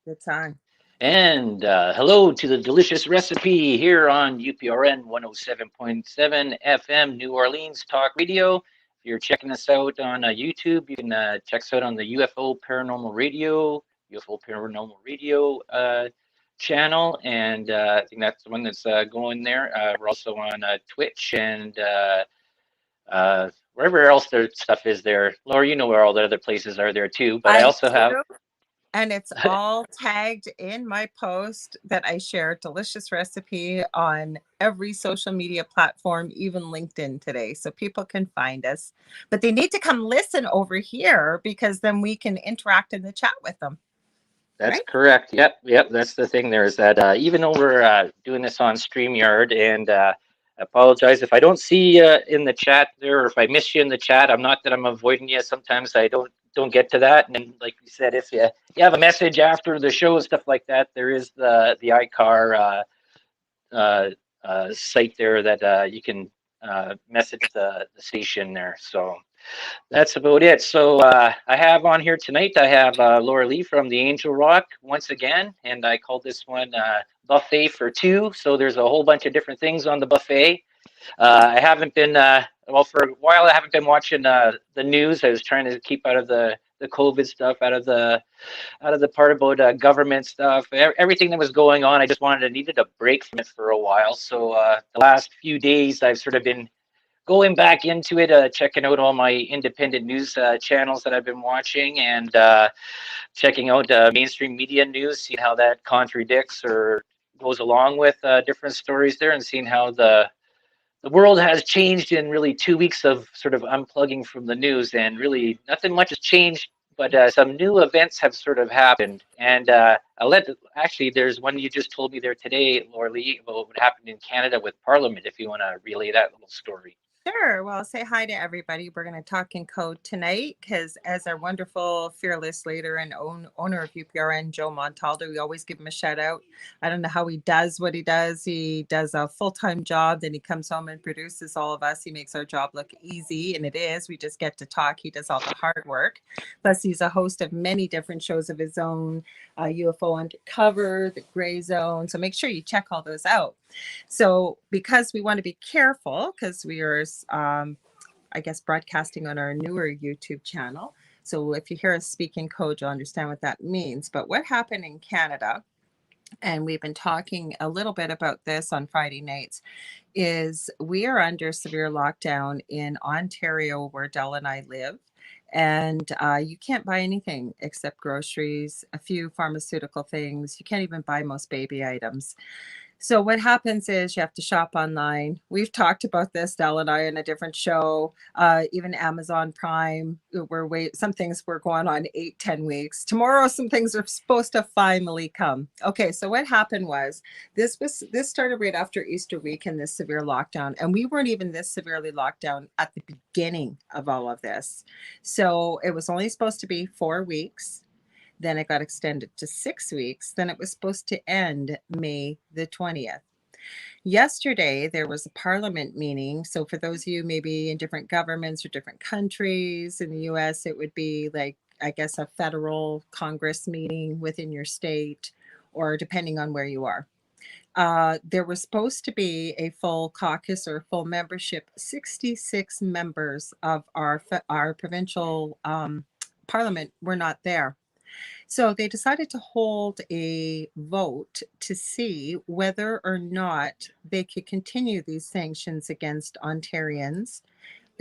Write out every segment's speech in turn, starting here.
Good time. And hello to the delicious recipe here on UPRN 107.7 FM New Orleans Talk Radio. If you're checking us out on YouTube, you can check us out on the UFO Paranormal Radio channel, and I think that's the one that's going there. We're also on Twitch and wherever else their stuff is there. Laura, you know where all the other places are there too. But I I also have do. And it's all tagged in my post that I share delicious recipe on every social media platform, even LinkedIn today. So people can find us. But they need to come listen over here because then we can interact in the chat with them. That's Right? correct. Yep. That's the thing there is that even though we're doing this on StreamYard, and I apologize if I don't see you in the chat there, or if I miss you in the chat. I'm not that I'm avoiding you. Sometimes I don't get to that. And then, like you said, if you have a message after the show and stuff like that, there is the iCar site there that you can message the station there. So. That's about it. So I have on here tonight, I have Lorilei from the Angel Rock once again, and I called this one Buffet for Two. So there's a whole bunch of different things on the buffet. I haven't been, well, for a while, I haven't been watching the news. I was trying to keep out of the COVID stuff, out of the part about government stuff, everything that was going on. I just needed a break from it for a while. So the last few days, I've sort of been going back into it, checking out all my independent news channels that I've been watching, and checking out mainstream media news, seeing how that contradicts or goes along with different stories there, and seeing how the world has changed in really 2 weeks of sort of unplugging from the news, and really nothing much has changed. But some new events have sort of happened, and actually, there's one you just told me there today, Laura Lee, about what happened in Canada with Parliament. If you want to relay that little story. Sure. Well, say hi to everybody. We're going to talk in code tonight because, as our wonderful fearless leader and owner of UPRN, Joe Montaldo, we always give him a shout out. I don't know how he does what he does. He does a full time job, then he comes home and produces all of us. He makes our job look easy, and it is. We just get to talk. He does all the hard work. Plus, he's a host of many different shows of his own, UFO Undercover, The Gray Zone. So make sure you check all those out. So, because we want to be careful, because we are, I guess, broadcasting on our newer YouTube channel. So, if you hear us speak in code, you'll understand what that means. But what happened in Canada, and we've been talking a little bit about this on Friday nights, is we are under severe lockdown in Ontario, where Dell and I live. And you can't buy anything except groceries, a few pharmaceutical things. You can't even buy most baby items. So what happens is you have to shop online. We've talked about this, Dell and I, in a different show. Even Amazon Prime, some things were going on 8, 10 weeks. Tomorrow, some things are supposed to finally come. Okay, so what happened was this started right after Easter week and this severe lockdown, and we weren't even this severely locked down at the beginning of all of this. So it was only supposed to be 4 weeks. Then it got extended to 6 weeks. Then it was supposed to end May the 20th. Yesterday, there was a parliament meeting. So, for those of you maybe in different governments or different countries in the US, it would be like, I guess, a federal Congress meeting within your state, or depending on where you are. There was supposed to be a full caucus or full membership. 66 members of our provincial parliament were not there. So they decided to hold a vote to see whether or not they could continue these sanctions against Ontarians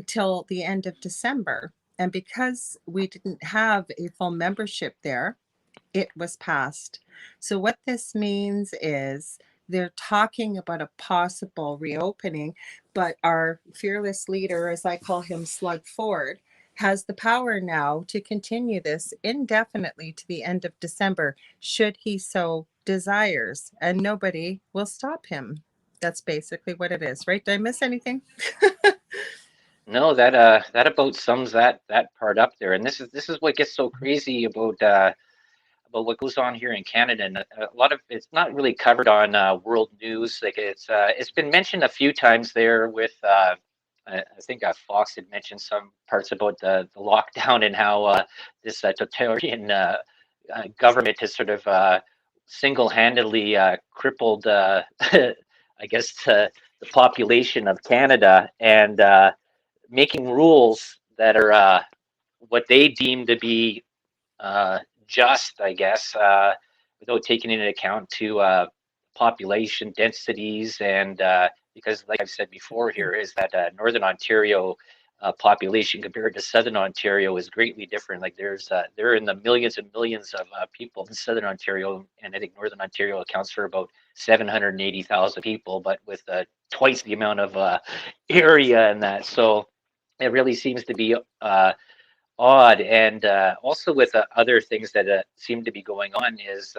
till the end of December. And because we didn't have a full membership there, it was passed. So what this means is they're talking about a possible reopening, but our fearless leader, as I call him, Slug Ford, has the power now to continue this indefinitely to the end of December, should he so desires, and nobody will stop him. That's basically what it is, right? Did I miss anything? No, that about sums that part up there. And this is what gets so crazy about what goes on here in Canada. And a lot of it's not really covered on world news. Like it's been mentioned a few times there with I think Fox had mentioned some parts about the lockdown and how this totalitarian government has sort of single-handedly crippled, I guess, the population of Canada, and making rules that are what they deem to be just, I guess, without taking into account to population densities, and because, like I've said before, here is that Northern Ontario population compared to Southern Ontario is greatly different. Like they're in the millions and millions of people in Southern Ontario, and I think Northern Ontario accounts for about 780,000 people, but with twice the amount of area in that. So it really seems to be odd. And also with other things that seem to be going on is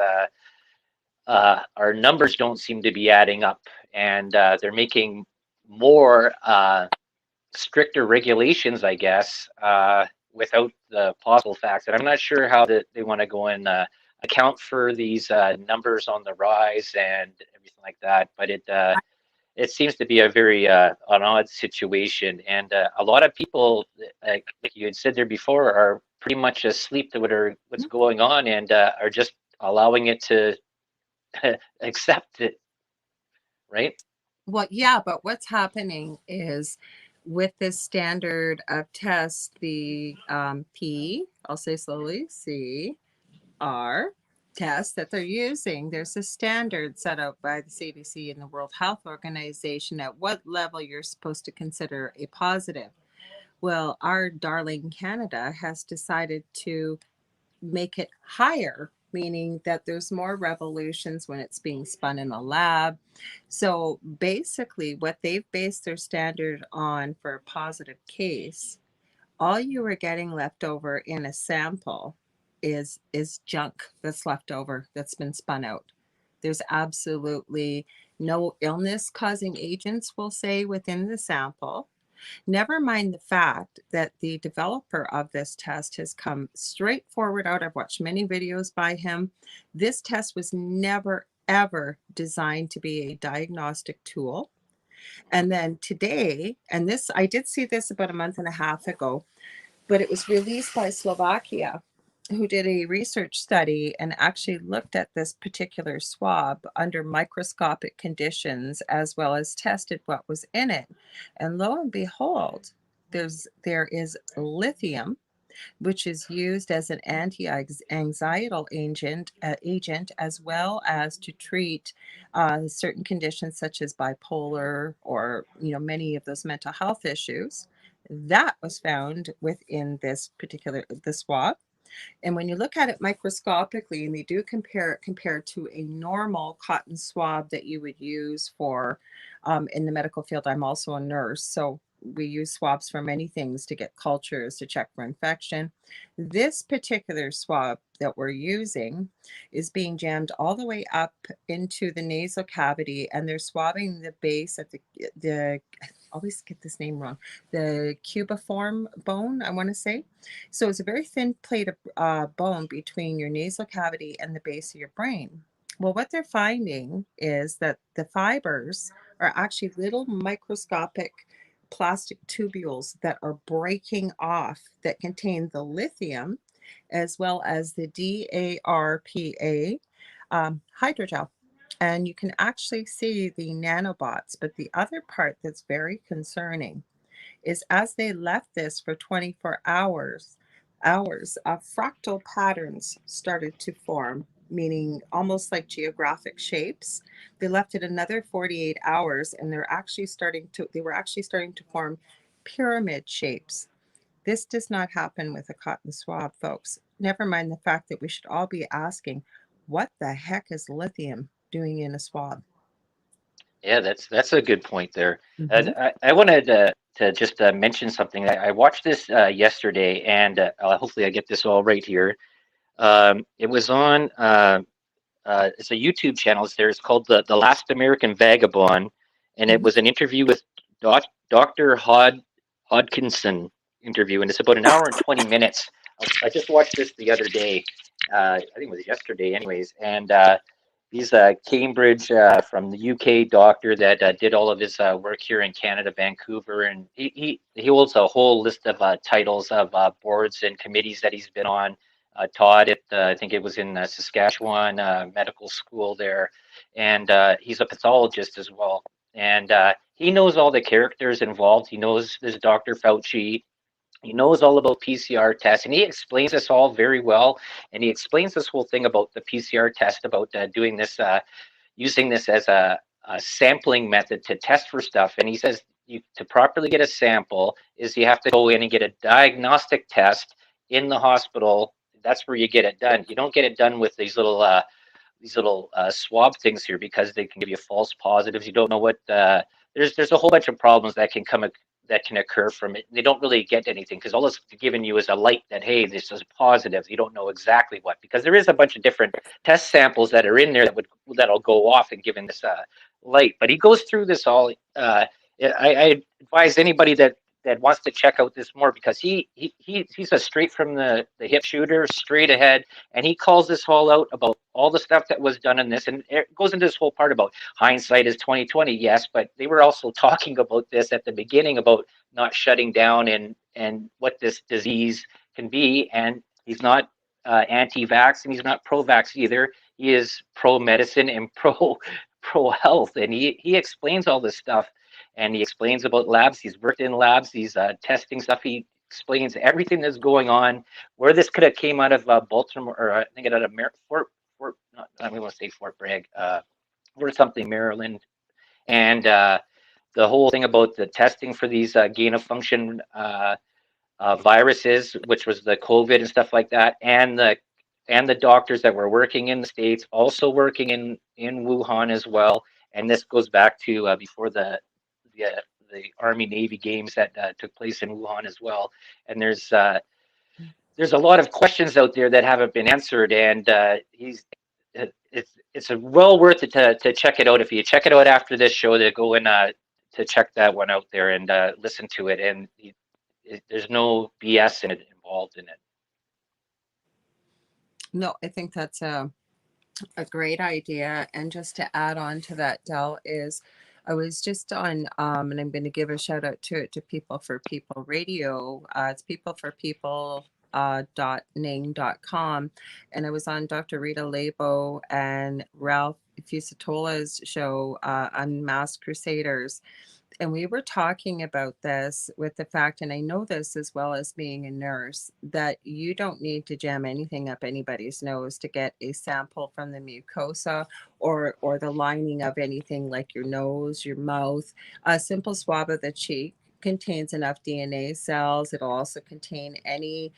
our numbers don't seem to be adding up, and they're making more stricter regulations, I guess, without the possible facts. And I'm not sure how they want to go and account for these numbers on the rise and everything like that. But it seems to be a very an odd situation, and a lot of people, like you had said there before, are pretty much asleep to what's going on, and are just allowing it to accept it, right? Well, yeah, but what's happening is with this standard of test, the I'll say slowly, CR test that they're using, there's a standard set out by the CDC and the World Health Organization at what level you're supposed to consider a positive. Well, our darling Canada has decided to make it higher, meaning that there's more revolutions when it's being spun in a lab. So basically, what they've based their standard on for a positive case, all you are getting left over in a sample is junk that's left over that's been spun out. There's absolutely no illness causing agents, we'll say, within the sample. Never mind the fact that the developer of this test has come straight forward out. I've watched many videos by him. This test was never, ever designed to be a diagnostic tool. And then today, and this, I did see this about a month and a half ago, but it was released by Slovakia, who did a research study and actually looked at this particular swab under microscopic conditions as well as tested what was in it. And lo and behold, there is lithium, which is used as an anti-anxietal agent as well as to treat certain conditions such as bipolar or many of those mental health issues. That was found within this particular the swab. And when you look at it microscopically, and they do compare it compared to a normal cotton swab that you would use for in the medical field. I'm also a nurse, so we use swabs for many things to get cultures to check for infection. This particular swab that we're using is being jammed all the way up into the nasal cavity, and they're swabbing the base at the I always get this name wrong, the cubiform bone, I want to say. So it's a very thin plate of bone between your nasal cavity and the base of your brain. Well, what they're finding is that the fibers are actually little microscopic plastic tubules that are breaking off that contain the lithium as well as the DARPA hydrogel. And you can actually see the nanobots. But the other part that's very concerning is as they left this for 24 hours, fractal patterns started to form, meaning almost like geographic shapes. They left it another 48 hours, and they were actually starting to form pyramid shapes. This does not happen with a cotton swab, folks. Never mind the fact that we should all be asking, what the heck is lithium doing in a swab? Yeah, that's a good point there. Mm-hmm. I wanted to just mention something. I watched this yesterday, and hopefully I get this all right here. It was on it's a YouTube channel. It's called the Last American Vagabond, and it Mm-hmm. was an interview with Dr. Hodkinson interview, and it's about an hour and 20 minutes. I just watched this the other day. I think it was yesterday, anyways, and he's a Cambridge from the UK doctor that did all of his work here in Canada, Vancouver, and he holds a whole list of titles of boards and committees that he's been on. taught at, I think it was in Saskatchewan medical school there, and he's a pathologist as well. And he knows all the characters involved. He knows this Dr. Fauci. He knows all about PCR tests, and he explains this all very well. And he explains this whole thing about the PCR test, about doing this, using this as a sampling method to test for stuff. And he says to properly get a sample is you have to go in and get a diagnostic test in the hospital. That's where you get it done. You don't get it done with these little swab things here because they can give you false positives. You don't know what there's a whole bunch of problems that can occur from it. They don't really get anything because all it's giving you is a light that, hey, this is positive. You don't know exactly what, because there is a bunch of different test samples that are in there that'll go off and given this light. But he goes through this all. I advise anybody that wants to check out this more, because he's a straight from the hip shooter, straight ahead, and he calls this all out about all the stuff that was done in this, and it goes into this whole part about hindsight is 2020. Yes, but they were also talking about this at the beginning about not shutting down and what this disease can be. And he's not anti-vax, and he's not pro-vax either. He is pro-medicine and pro health, and he explains all this stuff, and he explains about labs. He's worked in labs. He's testing stuff. He explains everything that's going on, where this could have came out of Baltimore, or I think it out of Fort, not, I don't want to say Fort Bragg, or something, Maryland, and the whole thing about the testing for these gain of function viruses, which was the COVID and stuff like that, and the doctors that were working in the States, also working in Wuhan as well. And this goes back to before the, the Army Navy games that took place in Wuhan as well. And there's a lot of questions out there that haven't been answered, and it's well worth it to check it out. If you check it out after this show, to go and to check that one out there and listen to it. And there's no BS in it involved in it. No, I think that's a great idea. And just to add on to that, Dell, is I was just on, and I'm going to give a shout out to it to People for People Radio. It's People for People. .ning.com, and I was on Dr. Rita Labo and Ralph Fusatola's show, Unmasked Crusaders, and we were talking about this with the fact, and I know this as well as being a nurse, that you don't need to jam anything up anybody's nose to get a sample from the mucosa or the lining of anything like your nose, your mouth. A simple swab of the cheek contains enough DNA cells. It'll also contain any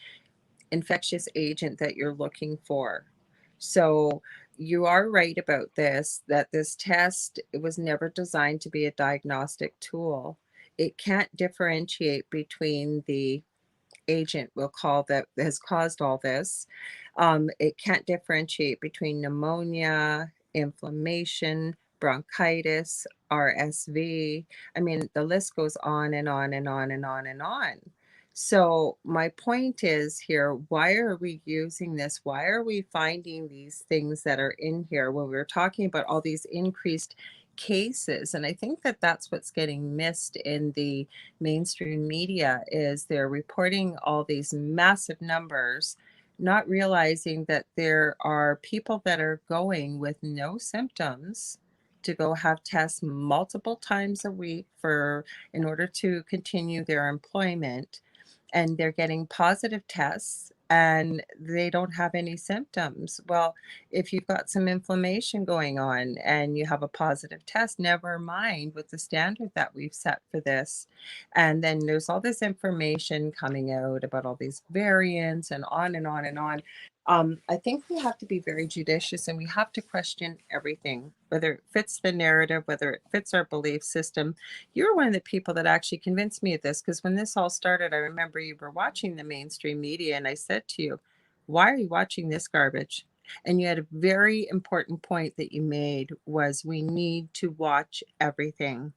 infectious agent that you're looking for. So you are right about this, that this test, it was never designed to be a diagnostic tool. It can't differentiate between the agent, we'll call, that has caused all this. It can't differentiate between pneumonia, inflammation, bronchitis, RSV. I mean, the list goes on and on and on and on and on. So my point is here, why are we using this? Why are we finding these things that are in here when we're talking about all these increased cases? And I think that that's what's getting missed in the mainstream media, is they're reporting all these massive numbers, not realizing that there are people that are going with no symptoms to go have tests multiple times a week for in order to continue their employment, and they're getting positive tests and they don't have any symptoms. Well, if you've got some inflammation going on and you have a positive test, never mind with the standard that we've set for this. And then there's all this information coming out about all these variants and on and on and on. I think we have to be very judicious and we have to question everything, whether it fits the narrative, whether it fits our belief system. You're one of the people that actually convinced me of this, because when this all started, I remember you were watching the mainstream media and I said to you, why are you watching this garbage? And you had a very important point that you made, was we need to watch everything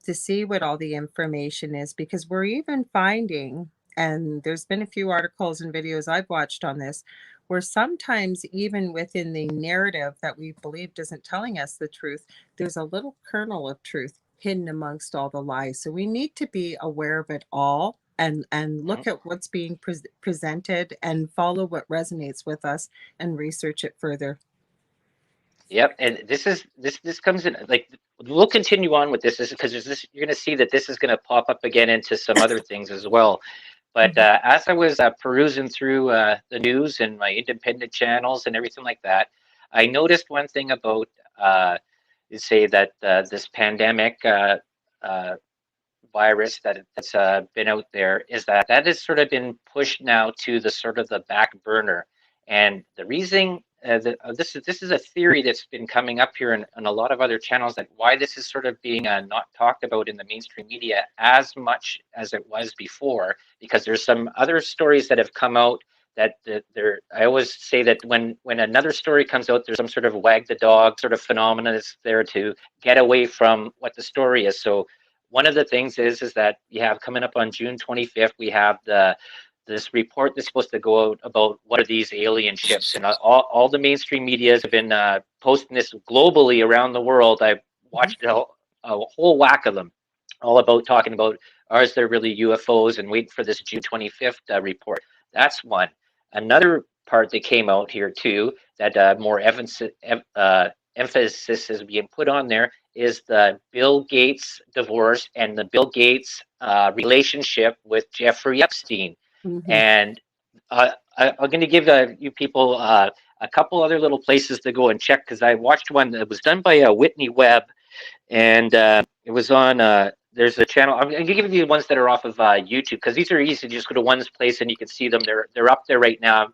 to see what all the information is, because we're even finding, and there's been a few articles and videos I've watched on this, where sometimes even within the narrative that we believed isn't telling us the truth, there's a little kernel of truth hidden amongst all the lies. So we need to be aware of it all and Mhm. look at what's being presented and follow what resonates with us and research it further. Yep, and this comes in like we'll continue on with this. This because there's this you're going to see that this is going to pop up again into some other things as well. But Mhm, as I was perusing through the news and my independent channels and everything like that, I noticed one thing about you say that this pandemic uh, virus that's been out there is that that has sort of been pushed now to the sort of the back burner. And the reason this is a theory that's been coming up here in a lot of other channels that why this is sort of being not talked about in the mainstream media as much as it was before, because there's some other stories that have come out that there I always say that when another story comes out, there's some sort of wag the dog sort of phenomena that's there to get away from what the story is. So one of the things is that you have coming up on June 25th, we have the this report that's supposed to go out about what are these alien ships, and all the mainstream medias have been posting this globally around the world. I've mhm, watched a whole whack of them, all about talking about are there really UFOs and waiting for this June 25th report. That's one. Another part that came out here too that more emphasis is being put on there is the Bill Gates divorce and the Bill Gates relationship with Jeffrey Epstein. mhm, And I'm going to give you people a couple other little places to go and check because I watched one that was done by Whitney Webb, and it was on. There's a channel. I'm going to give you the ones that are off of YouTube because these are easy. You just go to one place and you can see them. They're up there right now.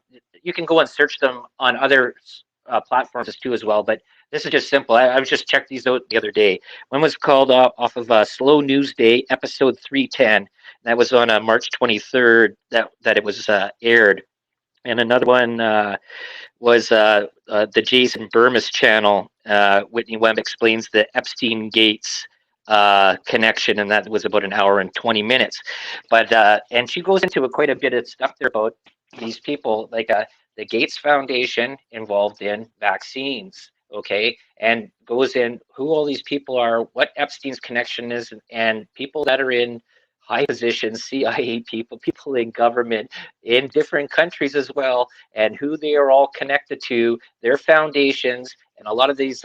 You can go and search them on other platforms too as well. But this is just simple. I was just checked these out the other day. One was called off of Slow News Day, episode 310. That was on March 23rd. That it was aired. And another one was the Jason Burmis channel. Whitney Webb explains the Epstein Gates connection, and that was about an hour and 20 minutes. But and she goes into quite a bit of stuff there about these people, like the Gates Foundation involved in vaccines. Okay, and goes in who all these people are, what Epstein's connection is, and people that are in high positions, CIA people, people in government in different countries as well, and who they are all connected to, their foundations, and a lot of these.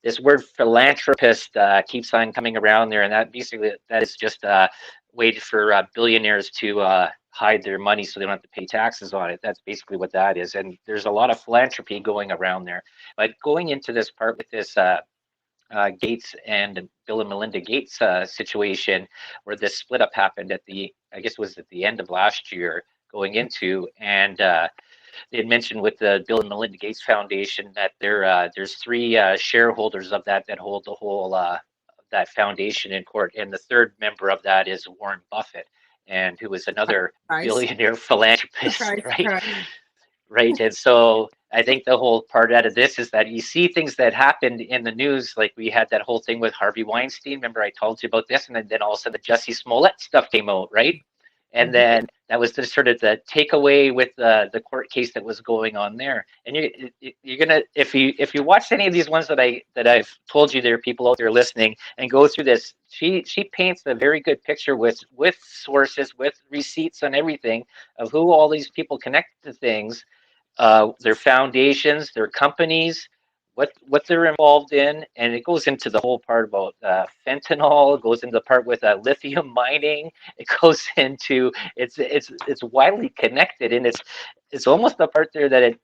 This word philanthropist keeps on coming around there, and that basically that is just a way for billionaires to hide their money so they don't have to pay taxes on it. That's basically what that is, and there's a lot of philanthropy going around there. But going into this part with this. Gates and Bill and Melinda Gates situation, where this split up happened at I guess it was at the end of last year, going into, and they had mentioned with the Bill and Melinda Gates Foundation that there's three shareholders of that hold the whole that foundation in court, and the third member of that is Warren Buffett, and who is another surprise, billionaire philanthropist, surprise, right? surprise. Right. And so I think the whole part out of this is that you see things that happened in the news, like we had that whole thing with Harvey Weinstein. Remember, I told you about this, and then all of a sudden the Jussie Smollett stuff came out, right? And Mhm, then that was the sort of the takeaway with the court case that was going on there. And you're gonna if you watch any of these ones that I've told you, there are people out there listening and go through this. She paints a very good picture with sources, with receipts and everything of who all these people connect to things, their foundations, their companies, what they're involved in, and it goes into the whole part about fentanyl. It goes into the part with lithium mining. It goes into it's widely connected, and it's almost the part there that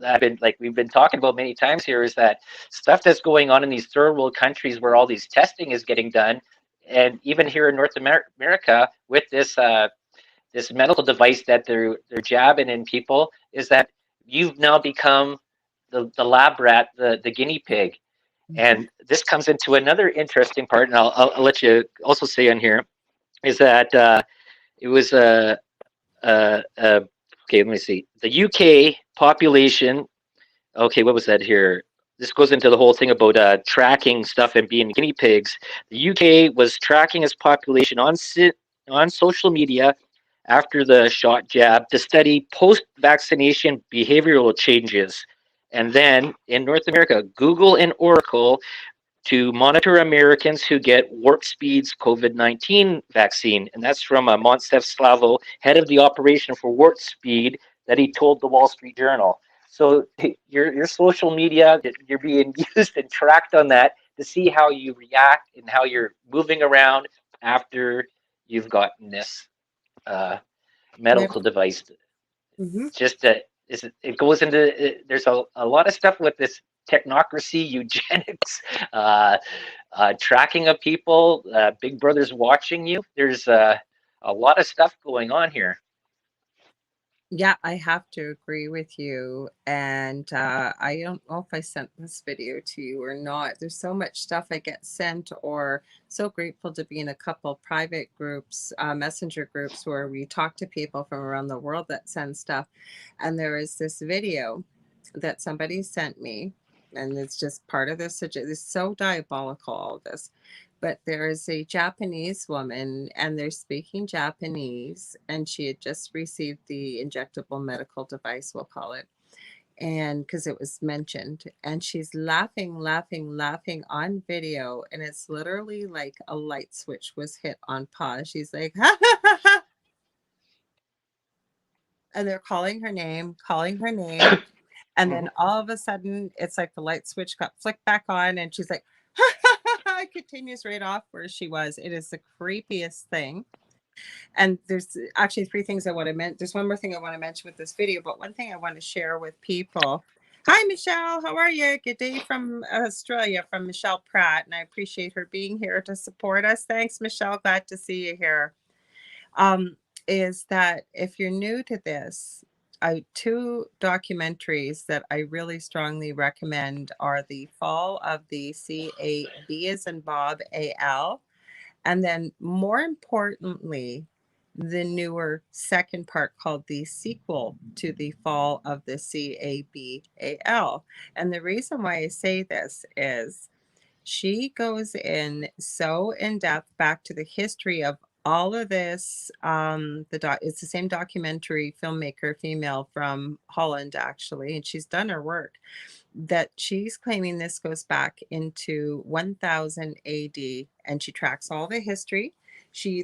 I've been like we've been talking about many times here is that stuff that's going on in these third world countries where all these testing is getting done, and even here in North America with this medical device that they're jabbing in people is that you've now become the lab rat, the guinea pig. mhm, And this comes into another interesting part, and I'll let you also say on here is that it was okay. Let me see. The UK population. Okay, what was that here? This goes into the whole thing about tracking stuff and being guinea pigs. The UK was tracking its population on social media after the shot jab to study post-vaccination behavioral changes. And then in North America, Google and Oracle to monitor Americans who get Warp Speed's COVID-19 vaccine. And that's from Montsev Slavo, head of the operation for Warp Speed, that he told the Wall Street Journal. So your social media, you're being used and tracked on that to see how you react and how you're moving around after you've gotten this uh, medical device. Mm-hmm. Just it goes into there's a lot of stuff with this technocracy, eugenics, tracking of people, Big Brother's watching you. There's a lot of stuff going on here. Yeah, I have to agree with you. And I don't know if I sent this video to you or not. There's so much stuff I get sent, or so grateful to be in a couple private groups, messenger groups, where we talk to people from around the world that send stuff. And there is this video that somebody sent me, and it's just part of this. It's so diabolical, all of this. But there is a Japanese woman, and they're speaking Japanese, and she had just received the injectable medical device, we'll call it, and because it was mentioned, and she's laughing, laughing, laughing on video, and it's literally like a light switch was hit on pause. She's like, ha, ha, ha, ha. And they're calling her name, calling her name. And then Mhm. all of a sudden, it's like the light switch got flicked back on, and she's like, continues right off where she was. It is the creepiest thing. And there's actually three things I want to mention. There's one more thing I want to mention with this video, but one thing I want to share with people. Hi, Michelle. How are you? Good day from Australia, from Michelle Pratt. And I appreciate her being here to support us. Thanks, Michelle. Glad to see you here. Um, is that if you're new to this, two documentaries that I really strongly recommend are The Fall of the CAB as in Bob AL, and then more importantly, the newer second part called the sequel to The Fall of the CABAL. And the reason why I say this is she goes in so in depth back to the history of all of this. It's the same documentary filmmaker, female from Holland, actually, and she's done her work. That she's claiming this goes back into 1000 AD, and she tracks all the history.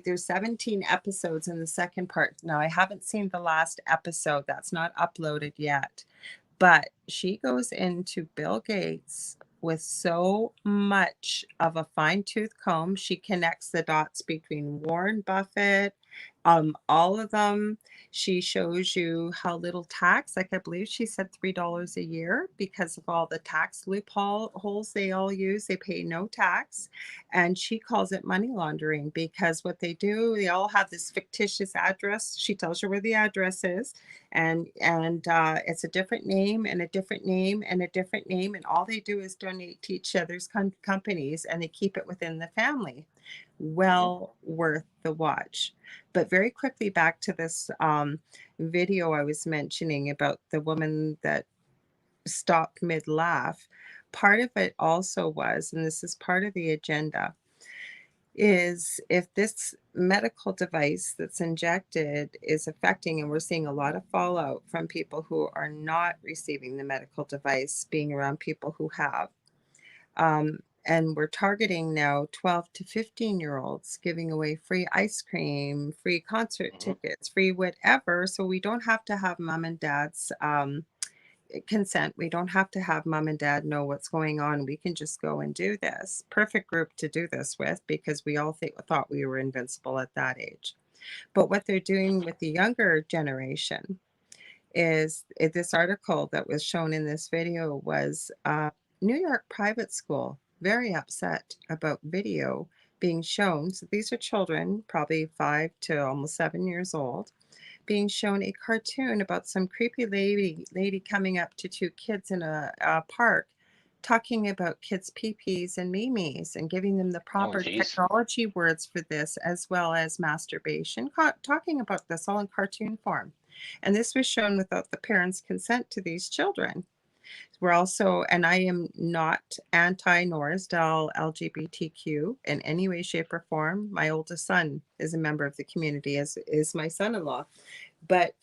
There's 17 episodes in the second part. Now I haven't seen the last episode; that's not uploaded yet. But she goes into Bill Gates with so much of a fine tooth comb. She connects the dots between Warren Buffett, all of them. She shows you how little tax, like I believe she said $3 a year, because of all the tax loopholes they all use. They pay no tax. And she calls it money laundering, because what they do, they all have this fictitious address. She tells you where the address is, and it's a different name and a different name and a different name, and all they do is donate to each other's companies, and they keep it within the family. Mhm. Well worth the watch. But very quickly, back to this video I was mentioning about the woman that stopped mid laugh. Part of it also was, and this is part of the agenda, is if this medical device that's injected is affecting, and we're seeing a lot of fallout from people who are not receiving the medical device, being around people who have. And we're targeting now 12 to 15-year-olds, giving away free ice cream, free concert Mhm. tickets, free whatever. So we don't have to have mom and dad's consent. We don't have to have mom and dad know what's going on. We can just go and do this. Perfect group to do this with, because we all thought we were invincible at that age. But what they're doing with the younger generation is, this article that was shown in this video was New York private school very upset about video being shown. So these are children, probably 5 to almost 7 years old, being shown a cartoon about some creepy lady coming up to two kids in a park, talking about kids' pee-pees and memes, and giving them the Oh, proper geez. technology words for this, as well as masturbation, talking about this all in cartoon form. And this was shown without the parents' consent to these children. We're also, and I am not anti nor is Del LGBTQ in any way, shape, or form. My oldest son is a member of the community, as is my son-in-law. But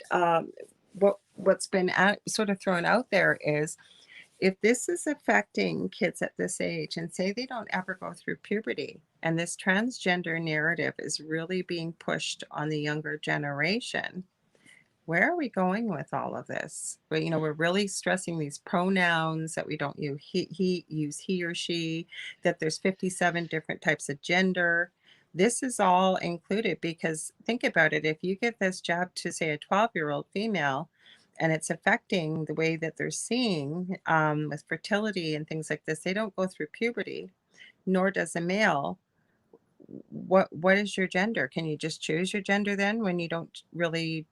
what's been sort of thrown out there is if this is affecting kids at this age, and say they don't ever go through puberty, and this transgender narrative is really being pushed on the younger generation, where are we going with all of this? But we're really stressing these pronouns, that we don't use he use he or she, that there's 57 different types of gender. This is all included because think about it. If you give this jab to, say, a 12-year-old female, and it's affecting the way that they're seeing with fertility and things like this, they don't go through puberty, nor does a male. What is your gender? Can you just choose your gender then, when you don't really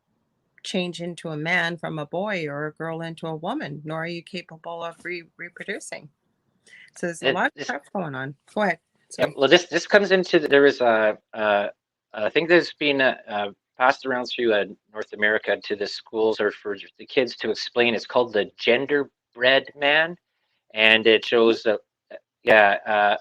change into a man from a boy, or a girl into a woman, nor are you capable of reproducing? So there's a lot of This, stuff going on. Go ahead. yep. Sorry. Well, this comes into there is a thing that's been passed around through North America to the schools or for the kids to explain. It's called the gender bread man, and it shows yeah.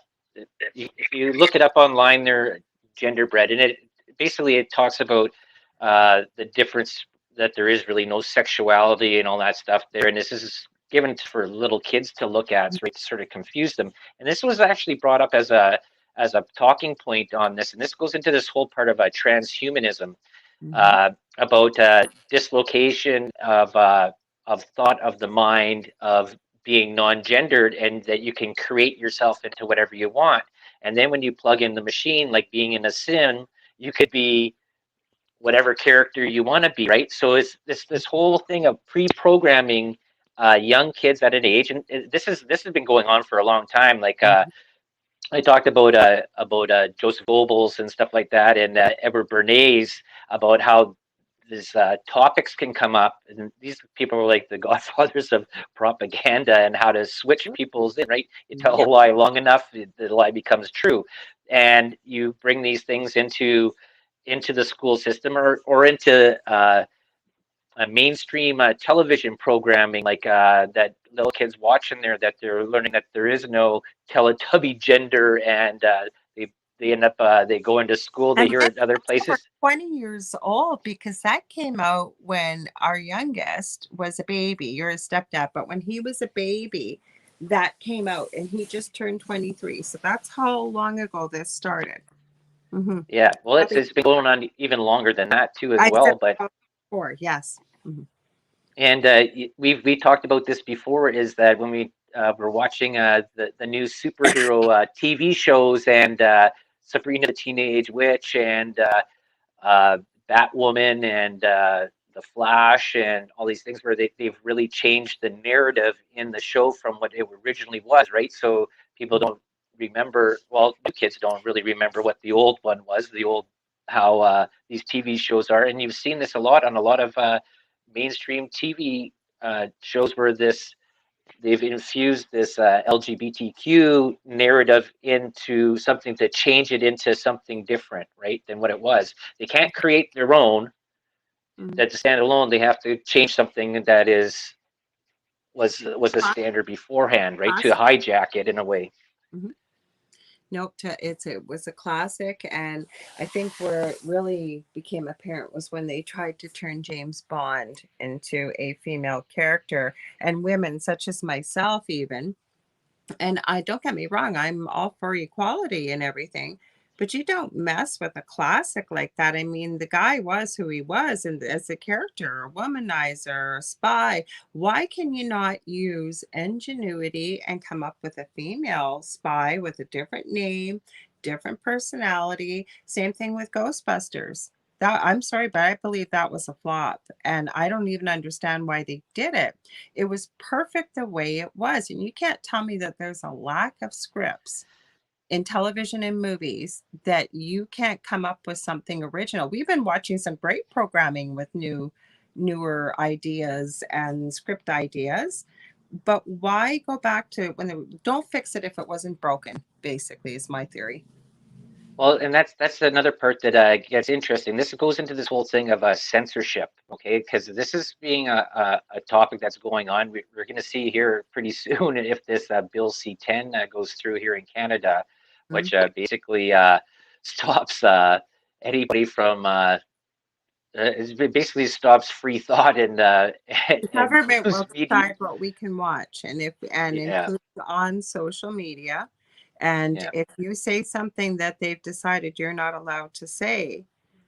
If you look it up online, they're genderbread, and it basically it talks about the difference that there is really no sexuality and all that stuff there, and this is given for little kids to look at, right, to sort of confuse them. And this was actually brought up as a talking point on this, and this goes into this whole part of transhumanism Mm-hmm. uh, about dislocation of thought of the mind of being non-gendered and that you can create yourself into whatever you want. And then when you plug in the machine, like being in a sim, you could be whatever character you want to be, right? So it's this whole thing of pre-programming young kids at an age, and this has been going on for a long time. Like Mm-hmm. I talked about Joseph Goebbels and stuff like that, and Edward Bernays about how these topics can come up, and these people are like the godfathers of propaganda and how to switch people's in. Right, you tell a Yep. lie long enough, the lie becomes true, and you bring these things into the school system or into mainstream television programming like that little kids watch in there, that they're learning that there is no Teletubby gender, and they end up they go into school, they And hear let's it other say we're places. 20 years old, because that came out when our youngest was a baby. You're a stepdad, but when he was a baby, that came out, and he just turned 23. So that's how long ago this started. Mm-hmm. Yeah, well, Probably, it's been going on even longer than that too as I said well. But 4. Yes. Mm-hmm. and we talked about this before, is that when we were watching the new superhero TV shows, and Sabrina the Teenage Witch, and uh, Batwoman, and the Flash, and all these things where they've really changed the narrative in the show from what it originally was, right? So people don't remember, well, new kids don't really remember what the old one was, the old, how these TV shows are. And you've seen this a lot on a lot of mainstream TV shows where they've infused this LGBTQ narrative into something to change it into something different, right, than what it was. They can't create their own Mm-hmm. that to stand alone. They have to change something that was a standard beforehand, right, to Classic. hijack it in a way. Mhm. Nope, it was a classic, and I think where it really became apparent was when they tried to turn James Bond into a female character, and women such as myself even. And I don't get me wrong, I'm all for equality and everything, but you don't mess with a classic like that. I mean, the guy was who he was, and as a character, a womanizer, a spy. Why can you not use ingenuity and come up with a female spy with a different name, different personality? Same thing with Ghostbusters. That, I'm sorry, but I believe that was a flop, and I don't even understand why they did it. It was perfect the way it was. And you can't tell me that there's a lack of scripts in television and movies that you can't come up with something original. We've been watching some great programming with newer ideas and script ideas. But why go back to when they don't fix it if it wasn't broken, basically, is my theory. Well, and that's another part that gets interesting. This goes into this whole thing of censorship, okay? Because this is being a topic that's going on. We're going to see here pretty soon if this Bill C-10 goes through here in Canada, Mm. which basically stops anybody from it basically stops free thought The and government will news media. decide what we can watch and if and Yeah, include on social media. And yeah, if you say something that they've decided you're not allowed to say,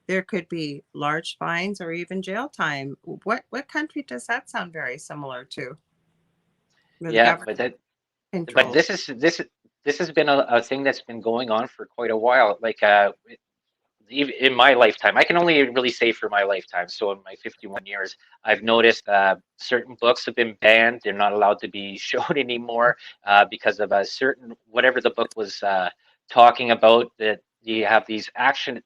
there could be large fines or even jail time. What country does that sound very similar to? Where the yeah. government But controls. this has been a thing that's been going on for quite a while. Like even in my lifetime, I can only really say for my lifetime. So in my 51 years, I've noticed certain books have been banned. They're not allowed to be shown anymore because of a certain whatever the book was talking about. That you have these action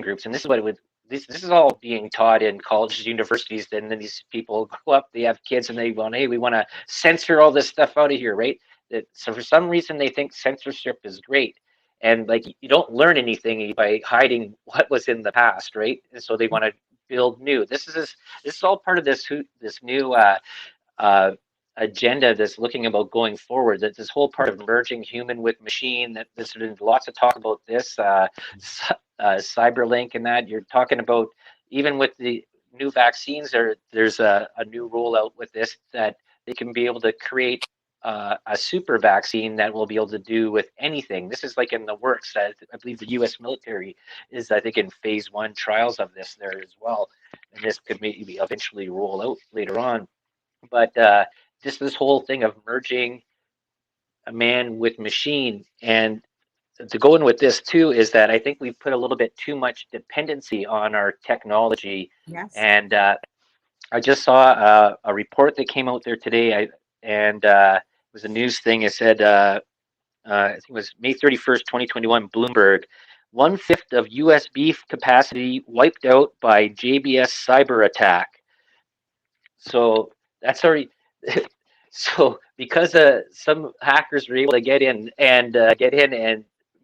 groups, and this is what it would. This is all being taught in colleges, universities, and then these people grow up, they have kids, and they want, hey, we want to censor all this stuff out of here, right? That, so for some reason, they think censorship is great, and like you don't learn anything by hiding what was in the past, right? And so they want to build new. This is all part of this new uh, agenda that's looking about going forward. That this whole part of merging human with machine. That there's been lots of talk about this cyberlink and that you're talking about even with the new vaccines. There's a new rollout with this that they can be able to create a super vaccine that will be able to do with anything. This is like in the works. I believe the U.S. military is, I think, in phase 1 trials of this there as well, and this could maybe eventually roll out later on. But just this whole thing of merging a man with machine, and to go in with this too is that I think we've put a little bit too much dependency on our technology. Yes. And I just saw a report that came out there today. And it was a news thing. It said, I think it was May 31st, 2021, Bloomberg. 1/5 of US beef capacity wiped out by JBS cyber attack. So that's already so because some hackers were able to get in and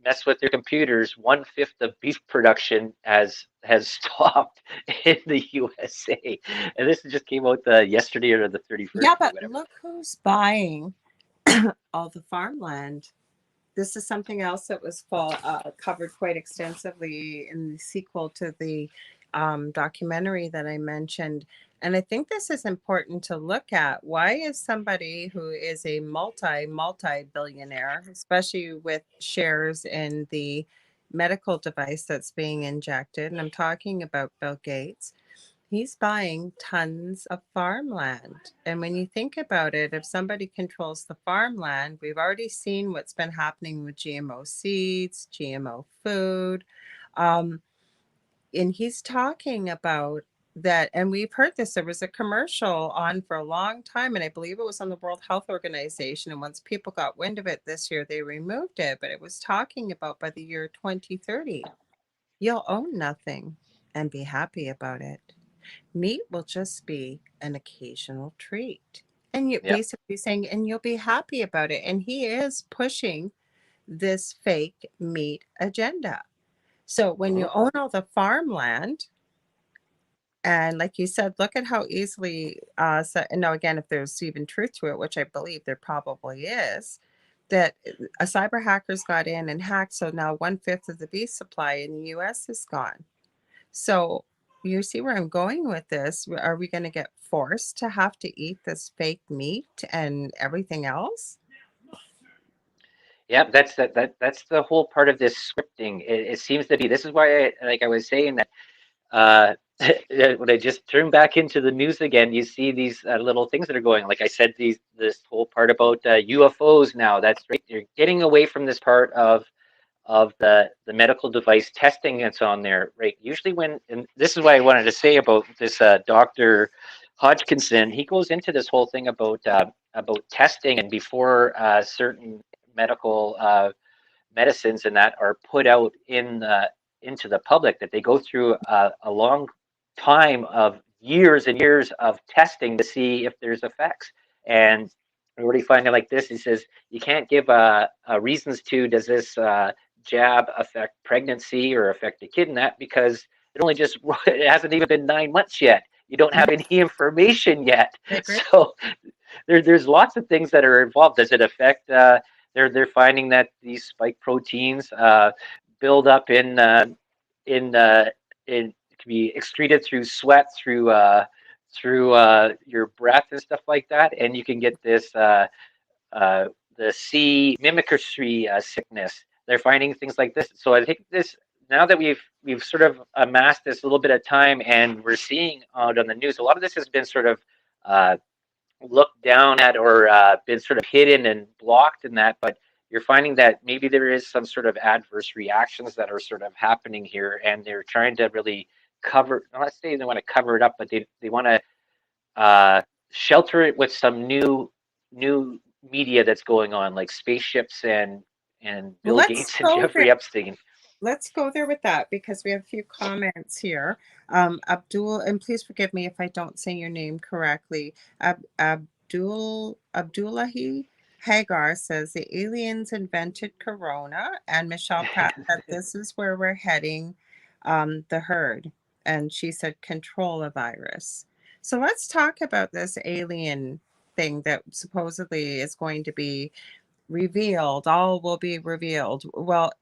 mess with their computers, 1/5 of beef production has stopped in the USA. And this just came out yesterday or the Yeah, 31st or but whatever. look who's buying all the farmland. This is something else that was covered quite extensively in the sequel to the documentary that I mentioned. And I think this is important to look at. Why is somebody who is a multi billionaire, especially with shares in the medical device that's being injected, and I'm talking about Bill Gates, he's buying tons of farmland. And when you think about it, if somebody controls the farmland, we've already seen what's been happening with GMO seeds, GMO food. Um, and he's talking about that. And we've heard this. There was a commercial on for a long time, and I believe it was on the World Health Organization. And once people got wind of it this year, they removed it. But it was talking about by the year 2030, you'll own nothing and be happy about it. Meat will just be an occasional treat. And you're Yeah. basically saying, and you'll be happy about it. And he is pushing this fake meat agenda. So when Hmm. you own all the farmland, and like you said, look at how easily, so, and now again, if there's even truth to it, which I believe there probably is, that a cyber hackers got in and hacked. So now 1/5 of the beef supply in the US is gone. So you see where I'm going with this? Are we going to get forced to have to eat this fake meat and everything else? Yeah, that's the whole part of this scripting. It seems to be. This is why, like I was saying, that uh, when I just turn back into the news again, you see these little things that are going. Like I said, this whole part about UFOs now. That's right. You're getting away from this part of the medical device testing that's on there, right? Usually when, and this is what I wanted to say about this Dr. Hodgkinson, he goes into this whole thing about testing and before certain medical medicines and that are put out into the public, that they go through a long time of years and years of testing to see if there's effects. And we already find it like this. He says you can't give reasons to, does this jab affect pregnancy or affect a kid in that, because it only just it hasn't even been 9 months yet. You don't have Yeah, any information yet. I agree. So there's lots of things that are involved. Does it affect? They're finding that these spike proteins build up in uh, in to be excreted through sweat, through your breath and stuff like that, and you can get this uh, the C mimicry sickness. They're finding things like this. So I think this now that we've sort of amassed this little bit of time, and we're seeing out on the news, a lot of this has been sort of uh, looked down at, or been sort of hidden and blocked in that, but you're finding that maybe there is some sort of adverse reactions that are sort of happening here, and they're trying to really cover, I'm not saying they want to cover it up, but they want to uh, shelter it with some new media that's going on, like spaceships and Well, Bill let's Gates and go there. Jeffrey Epstein. Let's go there with that because we have a few comments here. Abdul, and please forgive me if I don't say your name correctly. Abdullahi Hagar says the aliens invented Corona, and Michelle Pratt said this is where we're heading, the herd, and she said control a virus. So let's talk about this alien thing that supposedly is going to be revealed. All will be revealed. Well,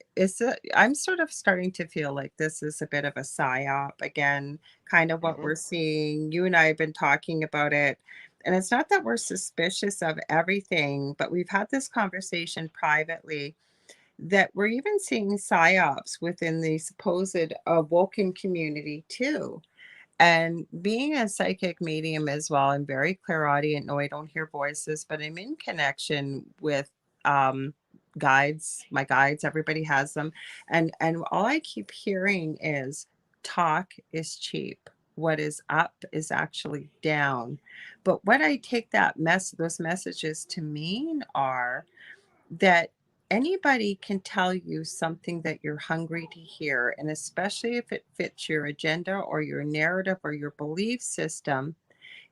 I'm sort of starting to feel like this is a bit of a psyop again, kind of what Mhm. we're seeing. You and I have been talking about it. And it's not that we're suspicious of everything, but we've had this conversation privately that we're even seeing psyops within the supposed woken community too. And being a psychic medium as well, I'm very clairaudient. No, I don't hear voices, but I'm in connection with um guides, my guides, everybody has them. And all I keep hearing is talk is cheap. What is up is actually down. But what I take those messages to mean are that anybody can tell you something that you're hungry to hear, and especially if it fits your agenda or your narrative or your belief system.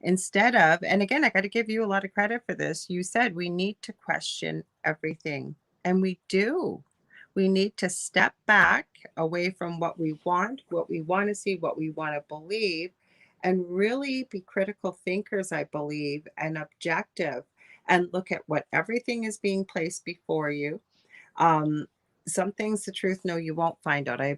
Instead of, and again, I got to give you a lot of credit for this, you said we need to question everything, and we do. We need to step back away from what we want to see, what we want to believe, and really be critical thinkers, I believe, and objective, and look at what everything is being placed before you. um, some things the truth, no, you won't find out. I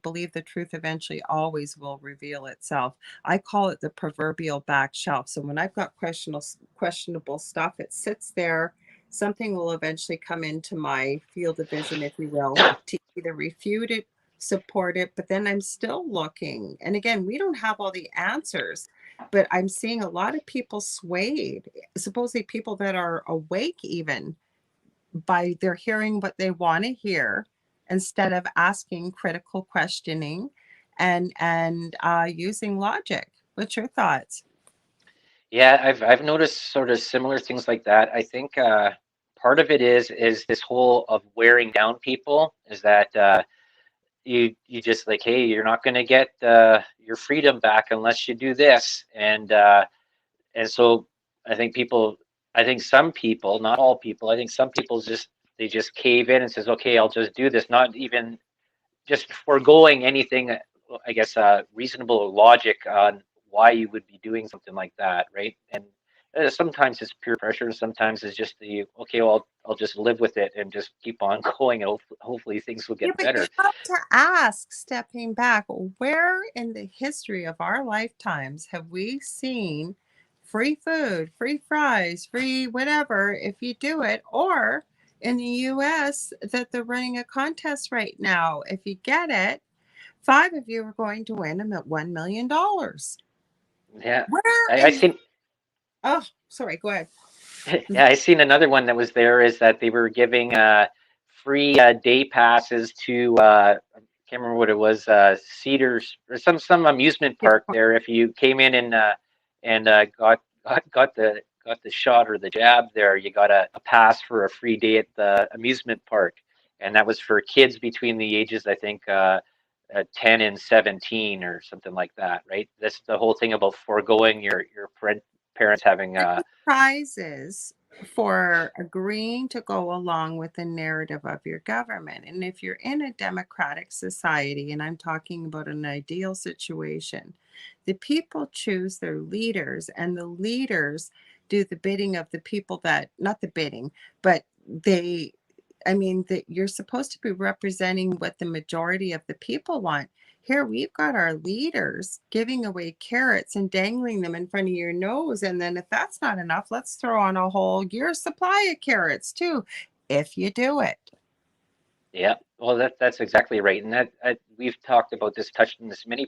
believe the truth eventually always will reveal itself. I call it the proverbial back shelf. So when I've got questionable stuff, it sits there. Something will eventually come into my field of vision, if you will, to either refute it, support it, but then I'm still looking. And again, we don't have all the answers, but I'm seeing a lot of people swayed, supposedly people that are awake even, by they're hearing what they want to hear instead of asking critical questioning and using logic. What's your thoughts? Yeah, I've noticed sort of similar things like that. I think part of it is this whole of wearing down people, is that you just like, hey, you're not going to get your freedom back unless you do this, and so I think people, I think some people, not all people, I think some people just, they just cave in and says, okay, I'll just do this, not even just foregoing anything, I guess, reasonable logic on why you would be doing something like that, right? And sometimes it's peer pressure, and sometimes it's just the, okay, well, I'll just live with it and just keep on going, and hopefully things will Yeah, get but you better. have to ask, stepping back, where in the history of our lifetimes have we seen free food, free fries, free whatever if you do it? Or in the US, that they're running a contest right now. If you get it, five of you are going to win them at $1 million. Yeah, Where I in, seen. oh, sorry, go ahead. Yeah, I seen another one that was there, is that they were giving free day passes to I can't remember what it was, Cedars or some amusement Yeah. park there. If you came in and got the shot or the jab there, you got a pass for a free day at the amusement park, and that was for kids between the ages, I think, 10 and 17 or something like that, right? That's the whole thing about foregoing your parents having Prizes for agreeing to go along with the narrative of your government. And if you're in a democratic society, and I'm talking about an ideal situation, the people choose their leaders, and the leaders do the bidding of the people that, not the bidding, but I mean, that you're supposed to be representing what the majority of the people want. Here we've got our leaders giving away carrots and dangling them in front of your nose. And then if that's not enough, let's throw on a whole year's supply of carrots too, if you do it. Yeah, well, that's exactly right, and we've talked about this, touched on this many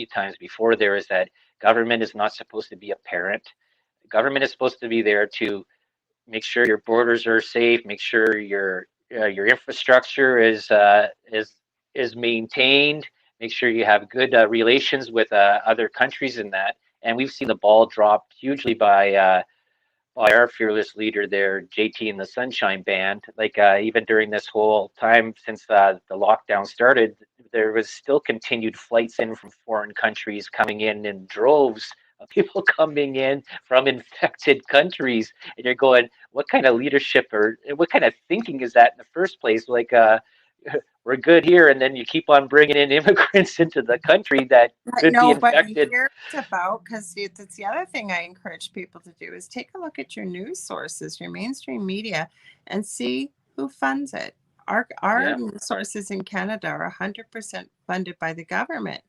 times before. There is that government is not supposed to be a parent. Government is supposed to be there to make sure your borders are safe, make sure your infrastructure is maintained, make sure you have good relations with other countries in that. And we've seen the ball drop hugely by our fearless leader there, JT and the Sunshine Band. Like even during this whole time since the lockdown started, there was still continued flights in from foreign countries coming in droves of people coming in from infected countries. And you're going, what kind of leadership or what kind of thinking is that in the first place? Like, we're good here, and then you keep on bringing in immigrants into the country that could be No, but infected. here's about, because it's the other thing I encourage people to do is take a look at your news sources, your mainstream media, and see who funds it. Our Yeah. news sources in Canada are 100% funded by the government.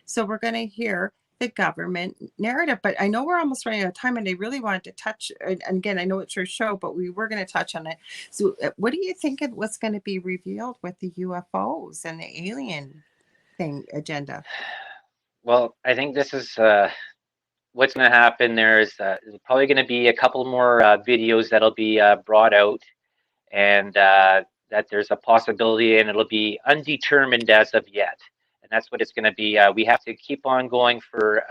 So we're going to hear the government narrative. But I know we're almost running out of time, and I really wanted to touch, and again, I know it's your show, but we were going to touch on it. So what do you think of what's going to be revealed with the UFOs and the alien thing agenda? Well, I think this is what's going to happen. There's probably going to be a couple more videos that'll be brought out, and that there's a possibility, and it'll be undetermined as of yet. And that's what it's going to be. We have to keep on going for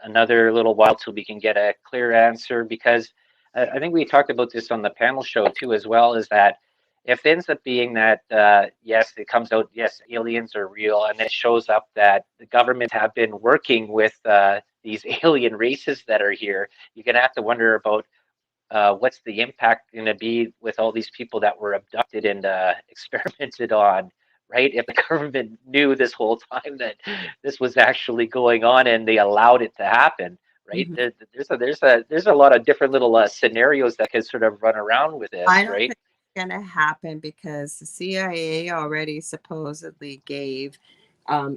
another little while till we can get a clear answer, because I think we talked about this on the panel show too, as well, is that if it ends up being that, yes, it comes out, yes, aliens are real, and it shows up that the government have been working with these alien races that are here, you're going to have to wonder about what's the impact going to be with all these people that were abducted and experimented on, right? If the government knew this whole time that this was actually going on and they allowed it to happen, right? Mhm. There's a lot of different little scenarios that could sort of run around with I this, don't right? think it's going to happen because the CIA already supposedly gave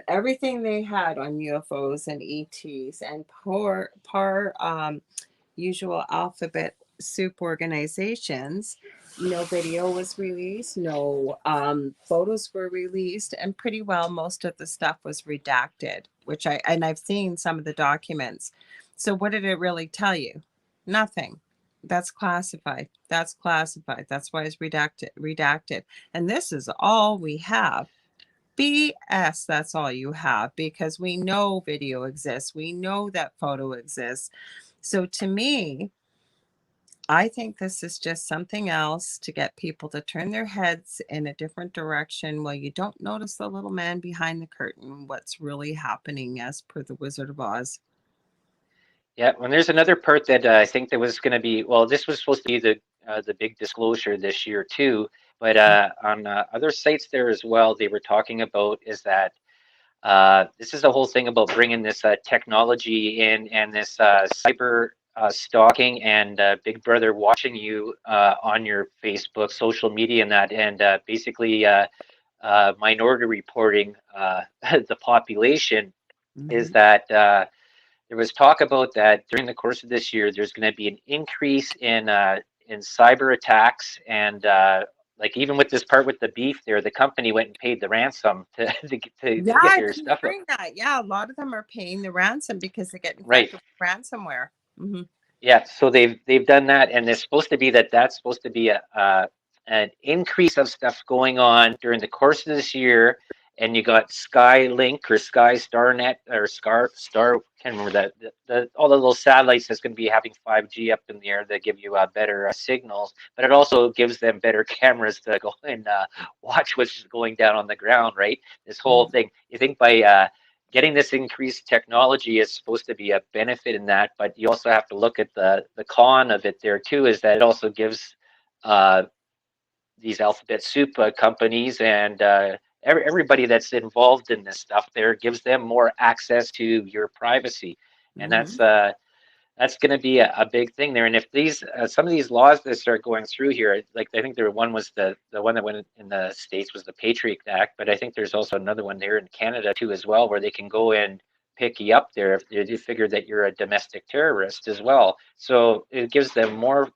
everything they had on UFOs and ETs and usual alphabet soup organizations. No video was released, no photos were released, and pretty well most of the stuff was redacted, which I've seen some of the documents. So what did it really tell you? Nothing. That's classified. That's classified. That's why it's redacted. And this is all we have. BS, that's all you have, because we know video exists. We know that photo exists. So to me, I think this is just something else to get people to turn their heads in a different direction while you don't notice the little man behind the curtain, what's really happening as per the Wizard of Oz. Yeah, when there's another part that I think there was going to be, well, this was supposed to be the big disclosure this year too, but on other sites there as well, they were talking about is that this is the whole thing about bringing this technology in and this cyber stalking and Big Brother watching you on your Facebook, social media, and that, and basically minority reporting the population. Is Mhm. that there was talk about that during the course of this year, there's going to be an increase in cyber attacks, and like even with this part with the beef there, the company went and paid the ransom Yeah, to get I've your been stuff up. hearing that. Yeah, a lot of them are paying the ransom because they get Right. infected with ransomware. Hmm. Yeah. So they've done that, and it's supposed to be that's supposed to be a an increase of stuff going on during the course of this year. And you got Skylink or Sky Starnet or Star, can't remember that all the little satellites that's going to be having 5G up in the air that give you better signals, but it also gives them better cameras to go and watch what's going down on the ground, right? This whole Hmm. thing. You think by getting this increased technology is supposed to be a benefit in that, but you also have to look at the con of it there too, is that it also gives uh, these alphabet soup companies and everybody that's involved in this stuff there gives them more access to your privacy, and Hmm. that's going to be a big thing there. And if these some of these laws that start going through here, like I think there one was the one that went in the States was the Patriot Act, but I think there's also another one here in Canada too as well, where they can go and pick you up there if they figure that you're a domestic terrorist as well. So it gives them more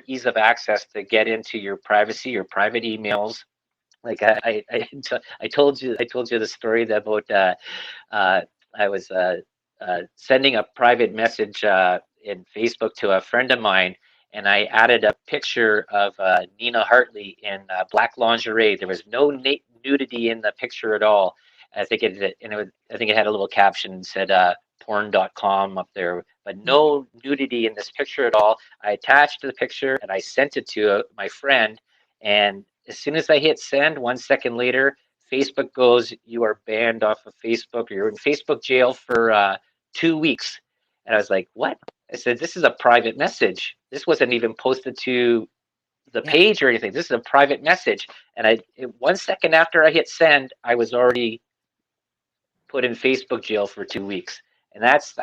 ease of access to get into your privacy, your private emails. Like I told you the story about uh, I was sending a private message in Facebook to a friend of mine, and I added a picture of Nina Hartley in black lingerie. There was no nudity in the picture at all. I think I think it had a little caption and said porn.com up there, but no nudity in this picture at all. I attached the picture and I sent it to my friend, and as soon as I hit send, 1 second later, Facebook goes, you are banned off of Facebook, or you're in Facebook jail for 2 weeks. And I was like, what? I said, this is a private message. This wasn't even posted to the Yeah. page or anything. This is a private message. And 1 second after I hit send, I was already put in Facebook jail for 2 weeks. And that's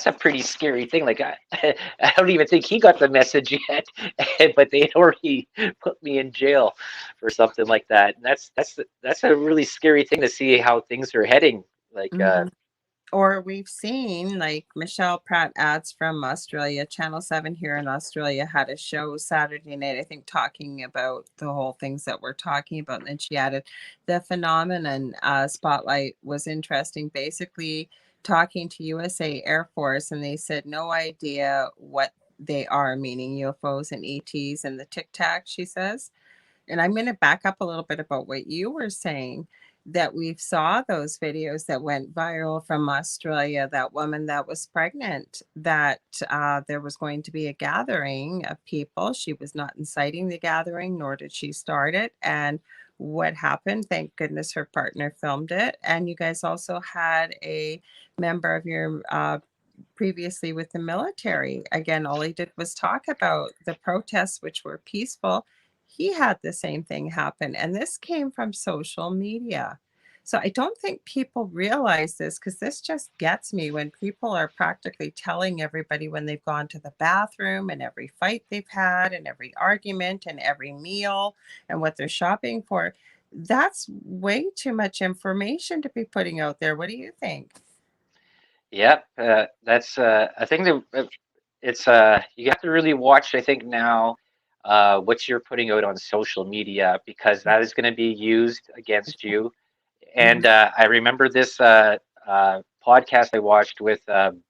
a pretty scary thing. Like I don't even think he got the message yet, but they had already put me in jail for something like that. And that's a really scary thing to see how things are heading. Like Mhm. Or we've seen like Michelle Pratt ads from Australia. Channel 7 here in Australia had a show Saturday night, I think, talking about the whole things that we're talking about. And then she added the phenomenon spotlight was interesting. Basically, talking to USA Air Force, and they said no idea what they are, meaning UFOs and ETs and the tic tac, she says. And I'm going to back up a little bit about what you were saying, that we saw those videos that went viral from Australia, that woman that was pregnant, that there was going to be a gathering of people. She was not inciting the gathering, nor did she start it. And what happened? Thank goodness her partner filmed it. And you guys also had a member of your previously with the military. Again, all he did was talk about the protests, which were peaceful. He had the same thing happen. And this came from social media. So I don't think people realize this, because this just gets me when people are practically telling everybody when they've gone to the bathroom and every fight they've had and every argument and every meal and what they're shopping for. That's way too much information to be putting out there. What do you think? yeah, that's I think that it's you have to really watch. I think now what you're putting out on social media, because that is going to be used against you. Mhm. And I remember this podcast I watched with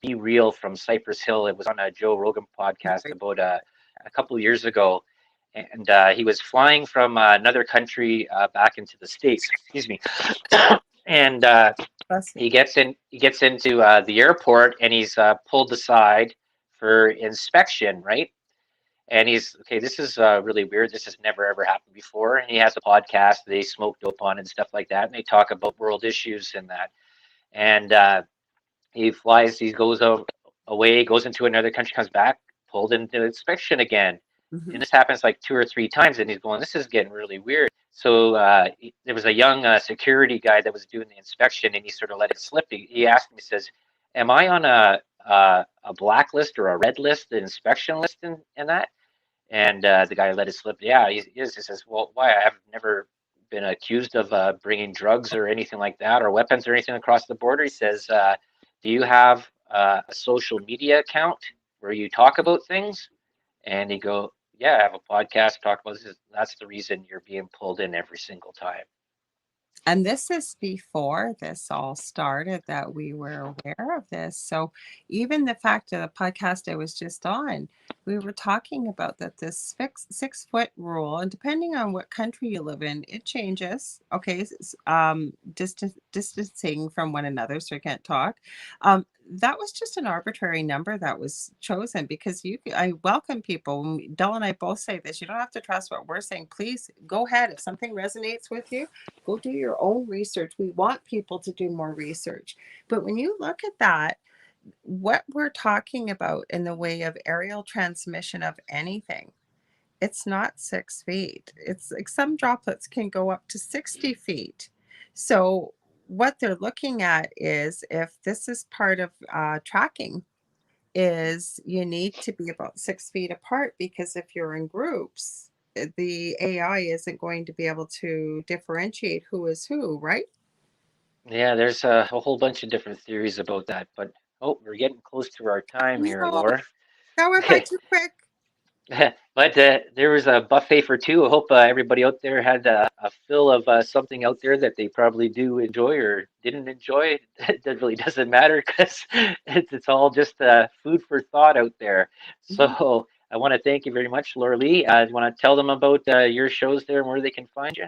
Be Real from Cypress Hill. It was on a Joe Rogan podcast about a couple of years ago. And he was flying from another country back into the States. Excuse me. And Bless you. he gets into the airport, and he's pulled aside for inspection, right? And he's okay. This is really weird. This has never ever happened before. And he has a podcast. They smoke dope on and stuff like that, and they talk about world issues and that. And he flies. He goes away, goes into another country, comes back, pulled into inspection again. Mhm. And this happens like 2 or 3 times, and he's going, "This is getting really weird." So there was a young security guy that was doing the inspection, and he sort of let it slip. He asked me, he says, "Am I on a blacklist or a red list, the inspection list, and that?" And the guy let it slip. Yeah, he is. He says, "Well, why? I have never been accused of bringing drugs or anything like that, or weapons or anything across the border." He says, "Do you have a social media account where you talk about things?" And he go, "Yeah, I have a podcast talk about this." That's the reason you're being pulled in every single time. And this is before this all started that we were aware of this. So even the fact of the podcast I was just on, we were talking about that this 6 foot rule, and depending on what country you live in, it changes. Okay, distancing from one another, so you can't talk. That was just an arbitrary number that was chosen because I welcome people. Dell and I both say this. You don't have to trust what we're saying. Please go ahead. If something resonates with you, go do your own research. We want people to do more research. But when you look at that, what we're talking about in the way of aerial transmission of anything, it's not 6 feet. It's like some droplets can go up to 60 feet. So, what they're looking at is if this is part of tracking, is you need to be about 6 feet apart because if you're in groups, the AI isn't going to be able to differentiate who is who, right? Yeah, there's a whole bunch of different theories about that, but oh, we're getting close to our time here, No, Laura. that went by too quick. But there was a buffet for two. I hope everybody out there had a fill of something out there that they probably do enjoy or didn't enjoy. It really doesn't matter because it's all just food for thought out there. Mhm. So I want to thank you very much, Laura Lee. I want to tell them about your shows there and where they can find you.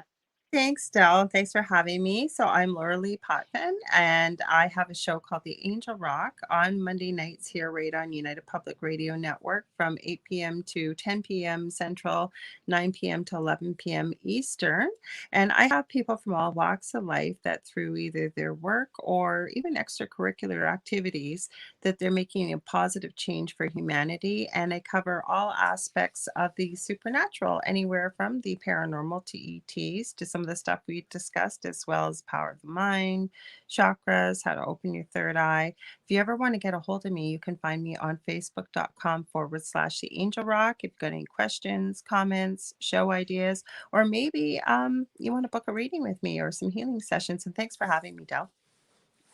Thanks, Del. Thanks for having me. So I'm Lorilei Potvin, and I have a show called The Angel Rock on Monday nights here right on United Public Radio Network from 8 p.m. to 10 p.m. Central, 9 p.m. to 11 p.m. Eastern. And I have people from all walks of life that through either their work or even extracurricular activities that they're making a positive change for humanity. And I cover all aspects of the supernatural, anywhere from the paranormal to ETs to some of the stuff we discussed, as well as power of the mind, chakras, how to open your third eye. If you ever want to get a hold of me, you can find me on facebook.com/, the Angel Rock. If you've got any questions, comments, show ideas, or maybe you want to book a reading with me or some healing sessions. And thanks for having me, Del.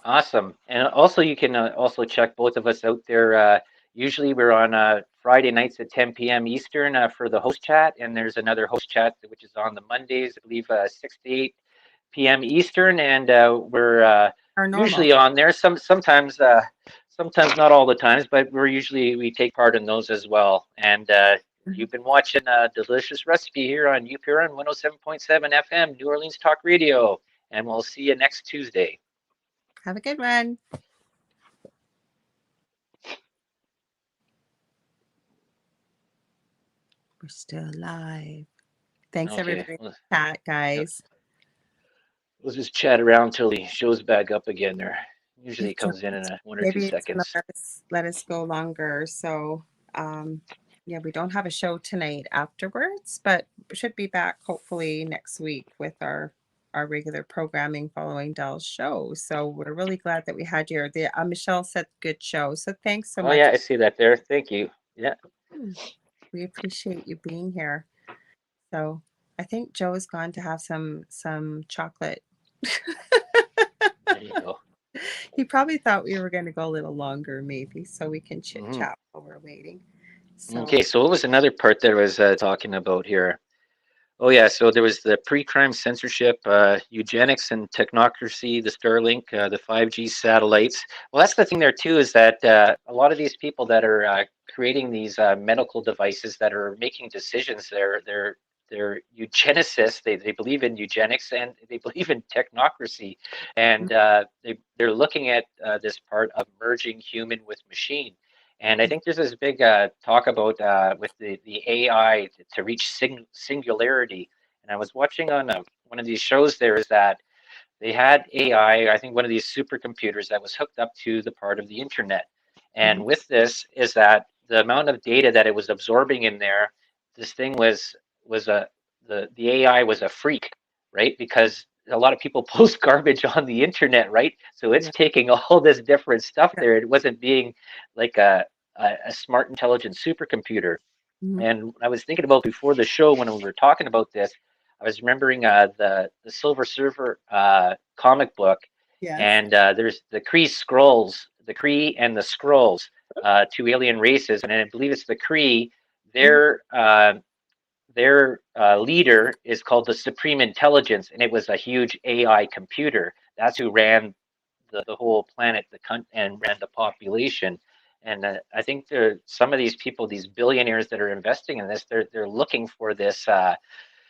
Awesome. And also, you can also check both of us out there. Usually, we're on Friday nights at 10 p.m. Eastern for the host chat, and there's another host chat which is on the Mondays, I believe, 6 to 8 p.m. Eastern, and we're Paranormal. usually on there. Sometimes not all the times, but we take part in those as well. And you've been watching a delicious recipe here on UPRN 107.7 FM, New Orleans Talk Radio, and we'll see you next Tuesday. Have a good one. We're still live. Thanks, Okay, everybody. Chat, guys. let's just chat around till he shows back up again there. Usually If it Jo- comes in a 1 or 2 Maybe it's gonna seconds. let us go longer. So, um, yeah, we don't have a show tonight afterwards, but we should be back hopefully next week with our regular programming following Dell's show. So we're really glad that we had your the Michelle said good show. So thanks so Oh yeah, much. I see that there. Thank you. Yeah, We appreciate you being here. So I think Joe is gone to have some chocolate. there you go. He probably thought we were going to go a little longer, maybe, so we can chit Hmm. chat while we're waiting. So, Okay, so what was another part that I was talking about here? Oh yeah, so there was the pre-crime censorship, eugenics and technocracy, the Starlink, the 5G satellites. Well, that's the thing there too, is that a lot of these people that are creating these medical devices that are making decisions, they're eugenicists. They believe in eugenics and they believe in technocracy, and they're looking at this part of merging human with machine. And I think there's this big talk about with the AI to reach singularity. And I was watching on one of these shows there is that they had I think one of these supercomputers that was hooked up to the part of the internet. mhm, And with this is that the amount of data that it was absorbing in there, this thing was a the AI was a freak, right? Because a lot of people post garbage on the internet, right? So it's yeah, taking all this different stuff yeah, there. It wasn't being like a smart, intelligent supercomputer. mhm, And I was thinking about before the show when we were talking about this, I was remembering the Silver Surfer comic book, yes, and there's the Kree Skrulls, the Kree and the Skrulls, two alien races, and I believe it's the Kree. mhm, Their leader is called the Supreme Intelligence, and it was a huge AI computer. That's who ran the whole planet, and ran the population. And I think there some of these people, these billionaires that are investing in this, they're looking for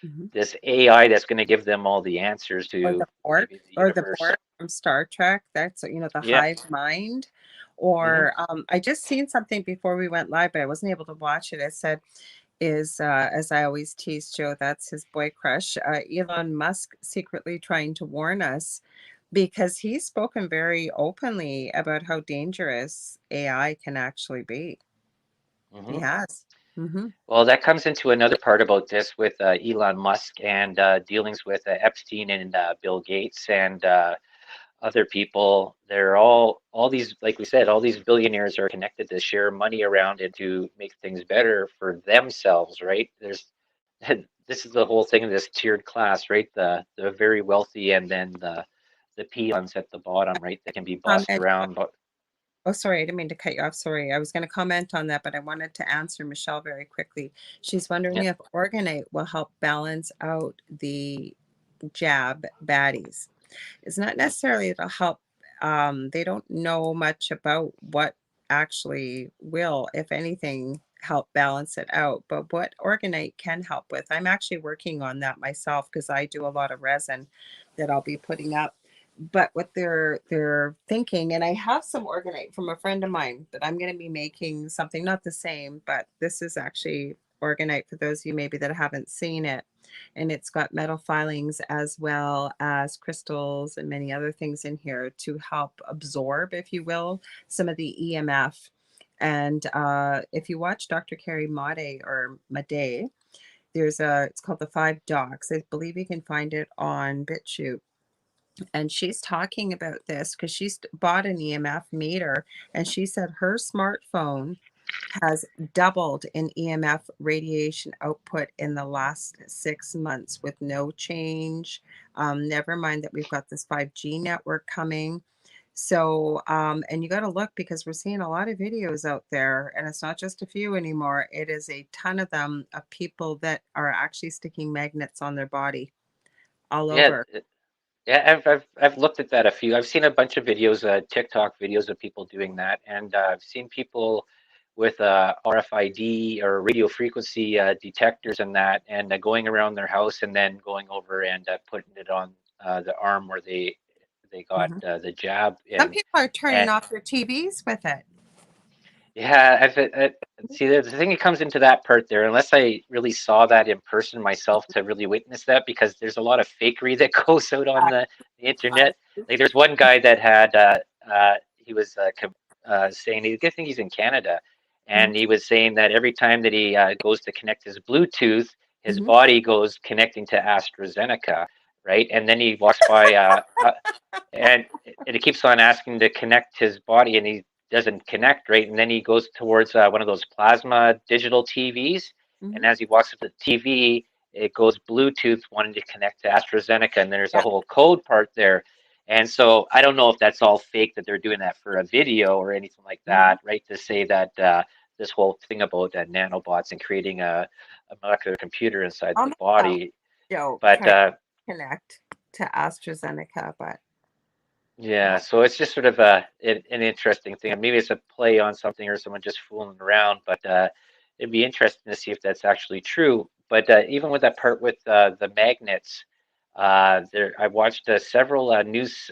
mhm. this AI that's going to give them all the answers to maybe the Or the universe. Borg from Star Trek. That's the Yeah. hive mind. Hmm. Or I just seen something before we went live, but I wasn't able to watch it. It said is as I always tease Joe, that's his boy crush, Elon Musk secretly trying to warn us because he's spoken very openly about how dangerous AI can actually be. He Hmm. has. Hmm. Well, that comes into another part about this with Elon Musk and dealings with Epstein and Bill Gates and other people. They're all these, like we said, all these billionaires are connected to share money around and to make things better for themselves, right? There's this is the whole thing of this tiered class, right? The very wealthy and then the peons at the bottom, right? That can be bossed Comment. around. But Oh, sorry, I didn't mean to cut you off. Sorry. I was going to comment on that, but I wanted to answer Michelle very quickly. She's wondering yeah, if Organite will help balance out the jab baddies. It's not necessarily to help. They don't know much about what actually will, if anything, help balance it out. But what Organite can help with, I'm actually working on that myself because I do a lot of resin that I'll be putting up. But what they're thinking, and I have some Organite from a friend of mine that I'm going to be making something not the same, but this is actually Organite for those of you maybe that haven't seen it, and it's got metal filings as well as crystals and many other things in here to help absorb, if you will, some of the EMF. And if you watch Dr. Carrie Made or Made, it's called the Five Docs. I believe you can find it on BitChute. And she's talking about this because she's bought an EMF meter, and she said her smartphone has doubled in EMF radiation output in the last 6 months with no change. Never mind that we've got this 5G network coming. So, and you got to look because we're seeing a lot of videos out there, and it's not just a few anymore. It is a ton of them of people that are actually sticking magnets on their body all yeah, over. yeah. I've looked at that a few. I've seen a bunch of videos, TikTok videos of people doing that, and I've seen people with RFID or radio frequency detectors and that, and going around their house and then going over and putting it on the arm where they got Mhm. the jab Some in. people are turning And off their TVs with it. yeah, see, the thing that comes into that part there, unless I really saw that in person myself to really witness that, because there's a lot of fakery that goes out on I, the I, internet. Like, there's one guy that had, he was saying, I think he's in Canada, mhm, and he was saying that every time that he goes to connect his Bluetooth, his mhm, body goes connecting to AstraZeneca, right? And then he walks by and it keeps on asking to connect his body and he doesn't connect, right, and then he goes towards one of those plasma digital TVs, and mhm. as he walks up to the TV, it goes Bluetooth wanting to connect to AstraZeneca, and there's a Yeah. whole code part there. And so I don't know if that's all fake, that they're doing that for a video or anything like Mhm. that, right, to say that this whole thing about nanobots and creating a molecular computer inside On the the body. joke, But try to connect to AstraZeneca, but yeah, yeah. so it's just sort of an interesting thing. Maybe it's a play on something or someone just fooling around, but it'd be interesting to see if that's actually true. But even with that part with the magnets, there I watched several news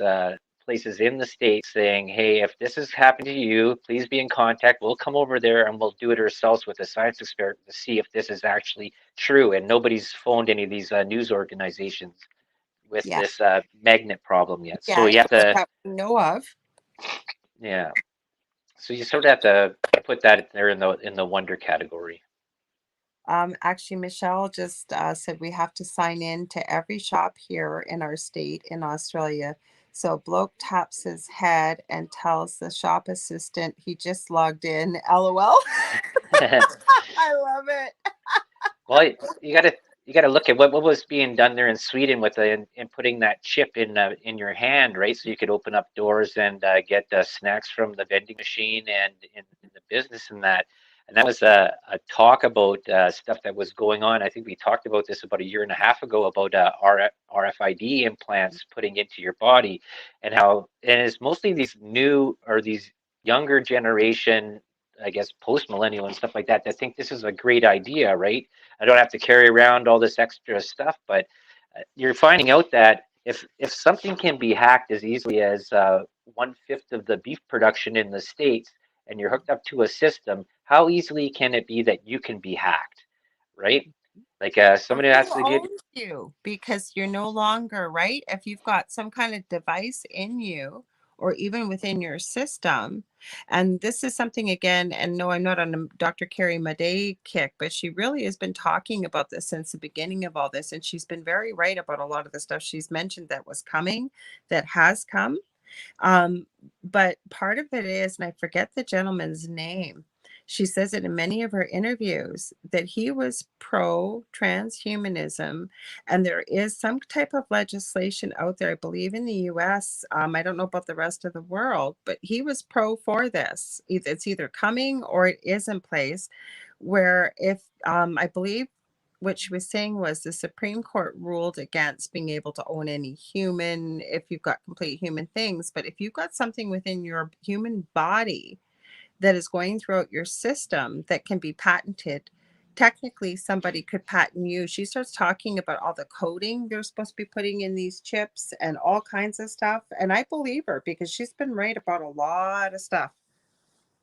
places in the States saying, "Hey, if this has happened to you, please be in contact. We'll come over there and we'll do it ourselves with a science experiment to see if this is actually true." And nobody's phoned any of these news organizations with Yeah. this magnet problem yet. So Yeah. you have to, That we know of. yeah. So you sort of have to put that there in the wonder category. Actually, Michelle just said we have to sign in to every shop here in our state in Australia. So bloke taps his head and tells the shop assistant he just logged in. LOL. I love it. Well, you gotta look at what was being done there in Sweden with in putting that chip in your hand, right? So you could open up doors and get snacks from the vending machine and in the business and that. And that was a talk about stuff that was going on. I think we talked about this about a year and a half ago about RFID implants putting into your body, and how and it's mostly these new or these younger generation, I guess, post millennial and stuff like that, that think this is a great idea, right? I don't have to carry around all this extra stuff. But you're finding out that if something can be hacked as easily as 1/5 of the beef production in the states, and you're hooked up to a system, how easily can it be that you can be hacked, right? Like Or somebody who has to get. owns you? Because you're no longer, right? If you've got some kind of device in you or even within your system, and this is something again, and no, I'm not on a Dr. Carrie Madej kick, but she really has been talking about this since the beginning of all this. And she's been very right about a lot of the stuff she's mentioned that was coming, that has come. Um, but part of it is, and I forget the gentleman's name, she says it in many of her interviews that he was pro transhumanism, and there is some type of legislation out there, I believe in the US. I don't know about the rest of the world, but he was pro for this. It's either coming or it is in place, where if I believe what she was saying was the Supreme Court ruled against being able to own any human if you've got complete human things. But if you've got something within your human body that is going throughout your system that can be patented, technically somebody could patent you. She starts talking about all the coding they're supposed to be putting in these chips and all kinds of stuff. And I believe her because she's been right about a lot of stuff.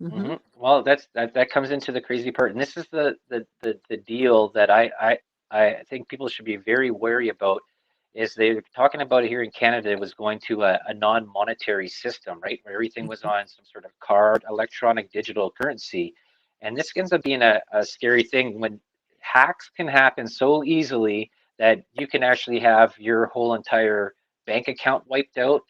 Hmm. Well, that comes into the crazy part, and this is the deal that I think people should be very wary about. Is they're talking about it here in Canada, it was going to a non-monetary system, right, where everything was on some sort of card, electronic digital currency, and this ends up being a scary thing when hacks can happen so easily that you can actually have your whole entire bank account wiped out,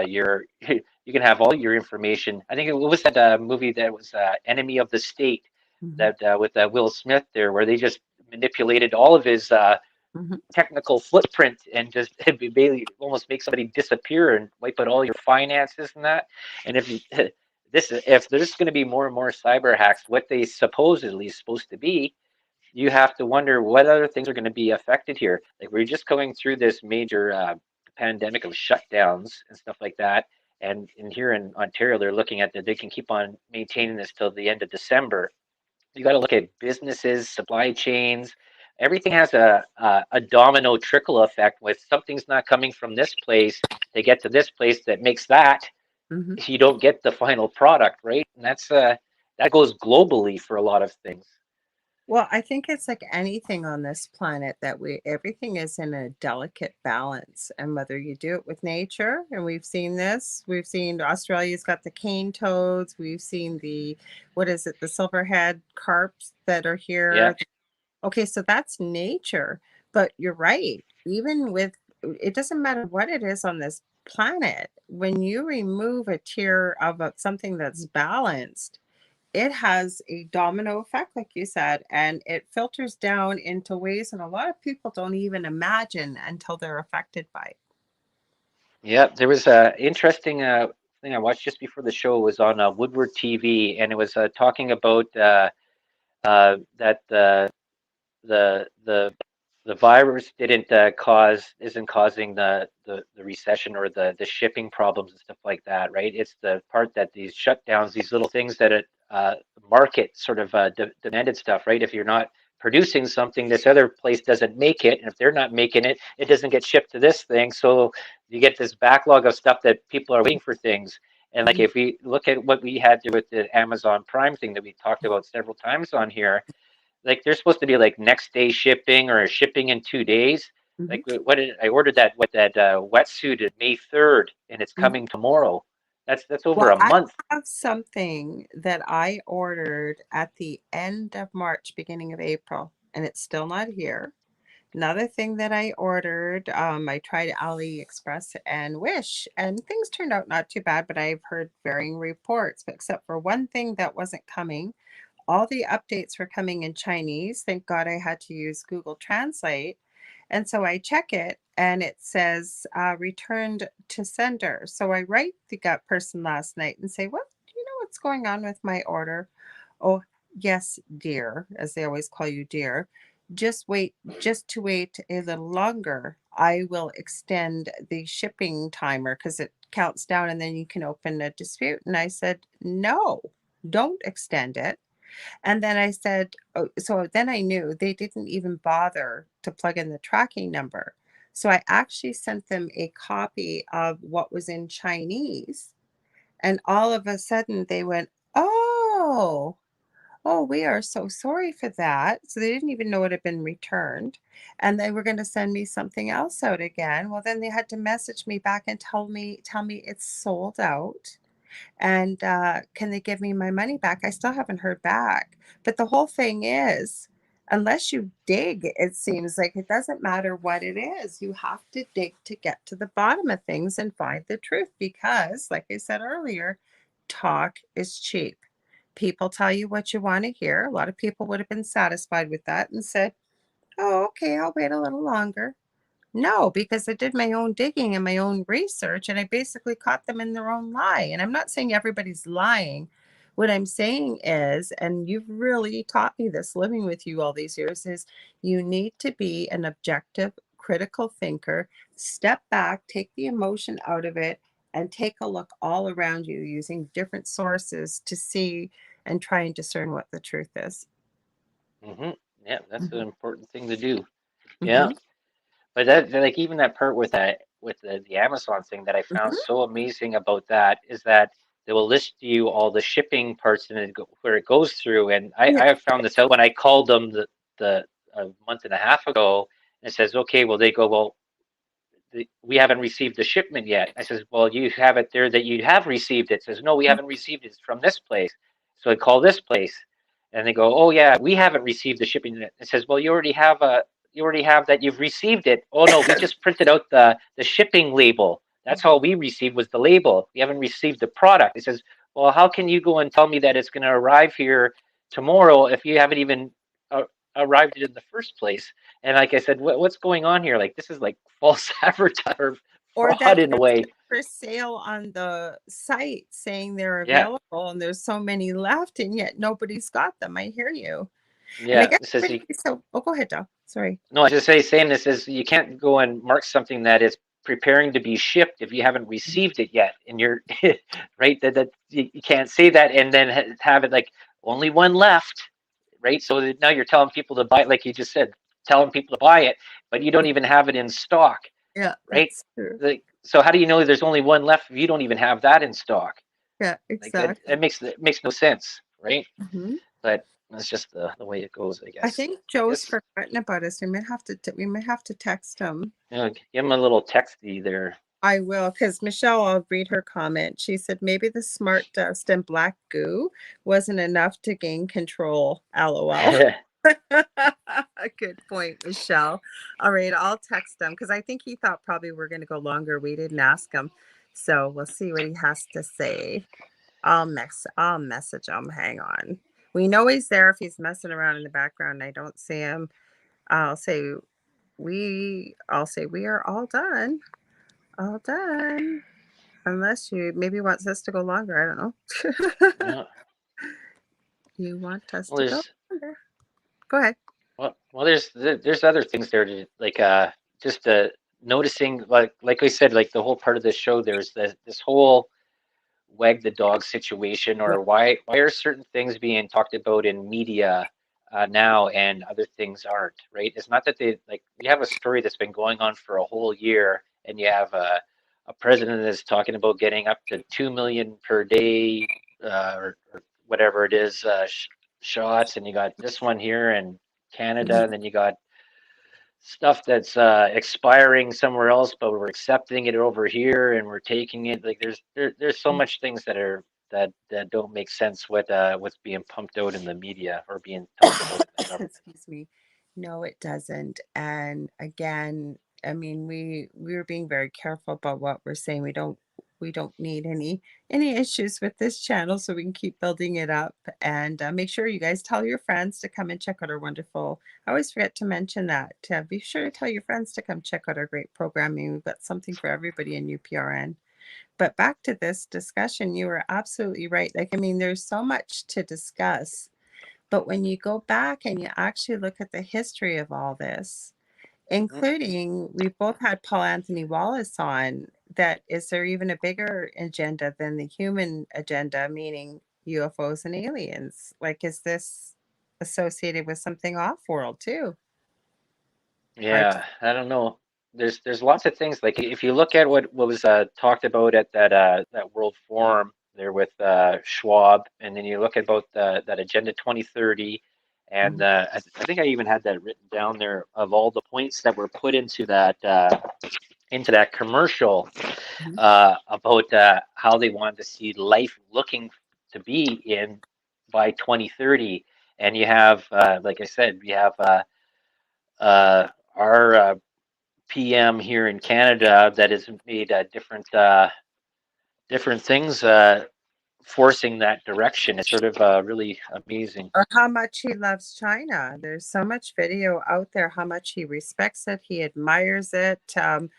your you can have all your information. I think it was that movie that was Enemy of the State Hmm. that with Will Smith there, where they just manipulated all of his Hmm. technical footprint and just basically almost make somebody disappear and wipe out all your finances and that. And if you, if there's going to be more and more cyber hacks, what they supposedly supposed to be, you have to wonder what other things are going to be affected here. Like we're just going through this major pandemic of shutdowns and stuff like that. And here in Ontario, they're looking at that they can keep on maintaining this till the end of December. You got to look at businesses, supply chains. Everything has a domino trickle effect. With something's not coming from this place to get to this place that makes that, Hmm. you don't get the final product, right? And that goes globally for a lot of things. Well, I think it's like anything on this planet that everything is in a delicate balance. And whether you do it with nature, and we've seen this, we've seen Australia's got the cane toads, we've seen what is it, the silverhead carps that are Yeah. here. Okay, so that's nature. But you're right. Even with it doesn't matter what it is on this planet, when you remove a tier of something that's balanced, it has a domino effect, like you said, and it filters down into ways that a lot of people don't even imagine until they're affected by it. Yeah, there was a interesting thing I watched just before the show was on Woodward TV, and it was talking about that the the virus didn't isn't causing the recession or the shipping problems and stuff like that, right? It's the part that these shutdowns, these little things that market sort of demanded stuff, right? If you're not producing something, this other place doesn't make it, and if they're not making it, it doesn't get shipped to this thing. So you get this backlog of stuff that people are waiting for things. And like Mhm, if we look at what we had to with the Amazon Prime thing that we talked about several times on here, like they're supposed to be like next day shipping or shipping in 2 days. mhm, Like what did I ordered that wetsuit at May 3rd and it's mhm. coming tomorrow. That's over Well, a I month. have something that I ordered at the end of March, beginning of April, and it's still not here. Another thing that I ordered, I tried AliExpress and Wish, and things turned out not too bad, but I've heard varying reports. But except for one thing that wasn't coming, all the updates were coming in Chinese. Thank God I had to use Google Translate. And so I check it and it says returned to sender. So I write the gut person last night and say, what, do you know what's going on with my order? Oh, yes, dear, as they always call you, dear. Just wait, just to wait a little longer. I will extend the shipping timer because it counts down and then you can open a dispute. And I said, no, don't extend it. And then I said, oh, so then I knew they didn't even bother to plug in the tracking number. So I actually sent them a copy of what was in Chinese. And all of a sudden they went, oh, oh, we are so sorry for that. So they didn't even know it had been returned. And they were going to send me something else out again. Well, then they had to message me back and tell me it's sold out and can they give me my money back? I still haven't heard back. But the whole thing is, unless you dig, it seems like it doesn't matter what it is. You have to dig to get to the bottom of things and find the truth because, like I said earlier, talk is cheap. People tell you what you want to hear. A lot of people would have been satisfied with that and said, "Oh, okay, I'll wait a little longer." No, because I did my own digging and my own research, and I basically caught them in their own lie. And I'm not saying everybody's lying. What I'm saying is, and you've really taught me this living with you all these years, is you need to be an objective, critical thinker, step back, take the emotion out of it, and take a look all around you using different sources to see and try and discern what the truth is. Hmm. Yeah, that's an Hmm. important thing to do. Yeah, Hmm. but that like even that part with that with the Amazon thing that I found Hmm. so amazing about that is that they will list you all the shipping parts and where it goes through. And Yeah. I have found this out when I called them the a month and a half ago, and it says, okay, well they go, well, we haven't received the shipment yet. I says, well, you have it there that you have received it. It says, no, we haven't received it. It's from this place. So I call this place, and they go, oh yeah, we haven't received the shipping yet. It says, well, you already have that you've received it. Oh no, we just printed out the shipping label. That's all we received was the label. We haven't received the product. It says, well, how can you go and tell me that it's going to arrive here tomorrow if you haven't even uh, arrived it in the first place? And like I said, what's going on here? Like this is like false advertising or Or fraud that in a they're way. for sale on the site saying they're Yeah, available and there's so many left and yet nobody's got them. I hear you. And I yeah. guess It says you. everybody so oh, go ahead, Doc. Sorry. No, I just say saying this is you can't go and mark something that is preparing to be shipped if you haven't received it yet, and you're right that you can't say that and then have it like only one left, right? So now you're telling people to buy it, like you just said, telling people to buy it, but you don't even have it in stock, Yeah, right? that's true. Like, so how do you know there's only one left if you don't even have that in stock? Yeah, Like that, exactly. that makes no sense, right? Mhm. But that's just the way it goes, I I guess. think I Joe's guess forgotten about us. We might have to text him. give him a little texty there. I will, because Michelle, I'll read her comment. She said maybe the smart dust and black goo wasn't enough to gain control. LOL. Good point, Michelle. All right, I'll text him because I think he thought probably we're going to go longer. We didn't ask him, so we'll see what he has to say. I'll message him. Hang on. We know he's there if he's messing around in the background. I don't see him. I'll say I'll say we are all done. All done. Unless you maybe wants us to go longer. I don't know. Yeah. You want us Well, to go there's longer? Go ahead. there's other things there to like just noticing like I said like the whole part of the show there's this whole wag the dog situation Yeah. or why are certain things being talked about in media now and other things aren't, right? It's not that they like you have a story that's been going on for a whole year and you have a president that's talking about getting up to 2 million per day or whatever it is shots, and you got this one here in Canada, and Mhm. then you got stuff that's expiring somewhere else, but we're accepting it over here and we're taking it. Like there's so much things that don't make sense with what's being pumped out in the media or being talked about in the government. Excuse me. No, it doesn't. And again, I mean, we're being very careful about what we're saying. We don't need any issues with this channel, so we can keep building it up. And make sure you guys tell your friends to come and check out our wonderful. I always forget to mention that. Be sure to tell your friends to come check out our great programming. We've got something for everybody in UPRN. But back to this discussion, you were absolutely right. Like, I mean, there's so much to discuss, but when you go back and you actually look at the history of all this, Mhm. including we both had Paul Anthony Wallace on, that is there even a bigger agenda than the human agenda, meaning UFOs and aliens? Like, is this associated with something off world too? Hard to Yeah, I don't know. There's lots of things like if you look at what was talked about at that World Forum there with Schwab, and then you look at about that Agenda 2030, and Mhm, I think I even had that written down there of all the points that were put into that commercial mhm, about how they wanted to see life looking to be in by 2030. and you have, like I said, we have our PM here in Canada that has made different things forcing that direction. It's sort of really amazing. Or how much he loves China. There's so much video out there, how much he respects it, he admires it. I'm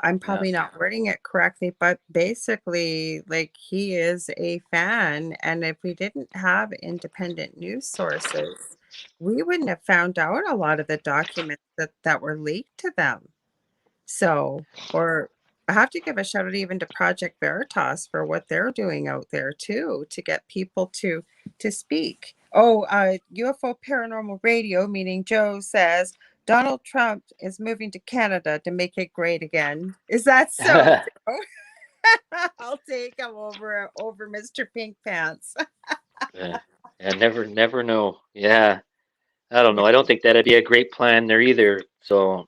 Yeah. probably not wording it correctly, but basically, like, he is a fan. And if we didn't have independent news sources, we wouldn't have found out a lot of the documents that were leaked to them. So, or I have to give a shout out even to Project Veritas for what they're doing out there too, to get people to speak. Oh, UFO Paranormal Radio, meaning Joe says Donald Trump is moving to Canada to make it great again. Is that so, Joe? I'll take him over Mr. Pink Pants. Yeah. Yeah, never know. Yeah, I don't Yeah, know. I don't think that'd be a great plan there either. So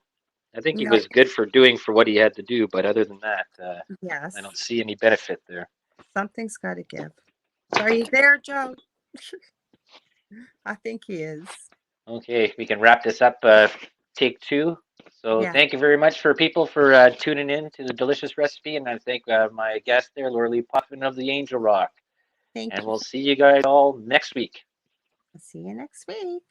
I think he no, was good for doing for what he had to do, but other than that, I yes, don't see any benefit there. something's got to give. Are you there, Joe? I think he is. Okay, we can wrap this up. Take two. So Yeah, thank you very much for people for tuning in to the delicious recipe, and I thank my guest there, Lorilei Puffin of the Angel Rock. thank And you. we'll see you guys all next week. See you next week.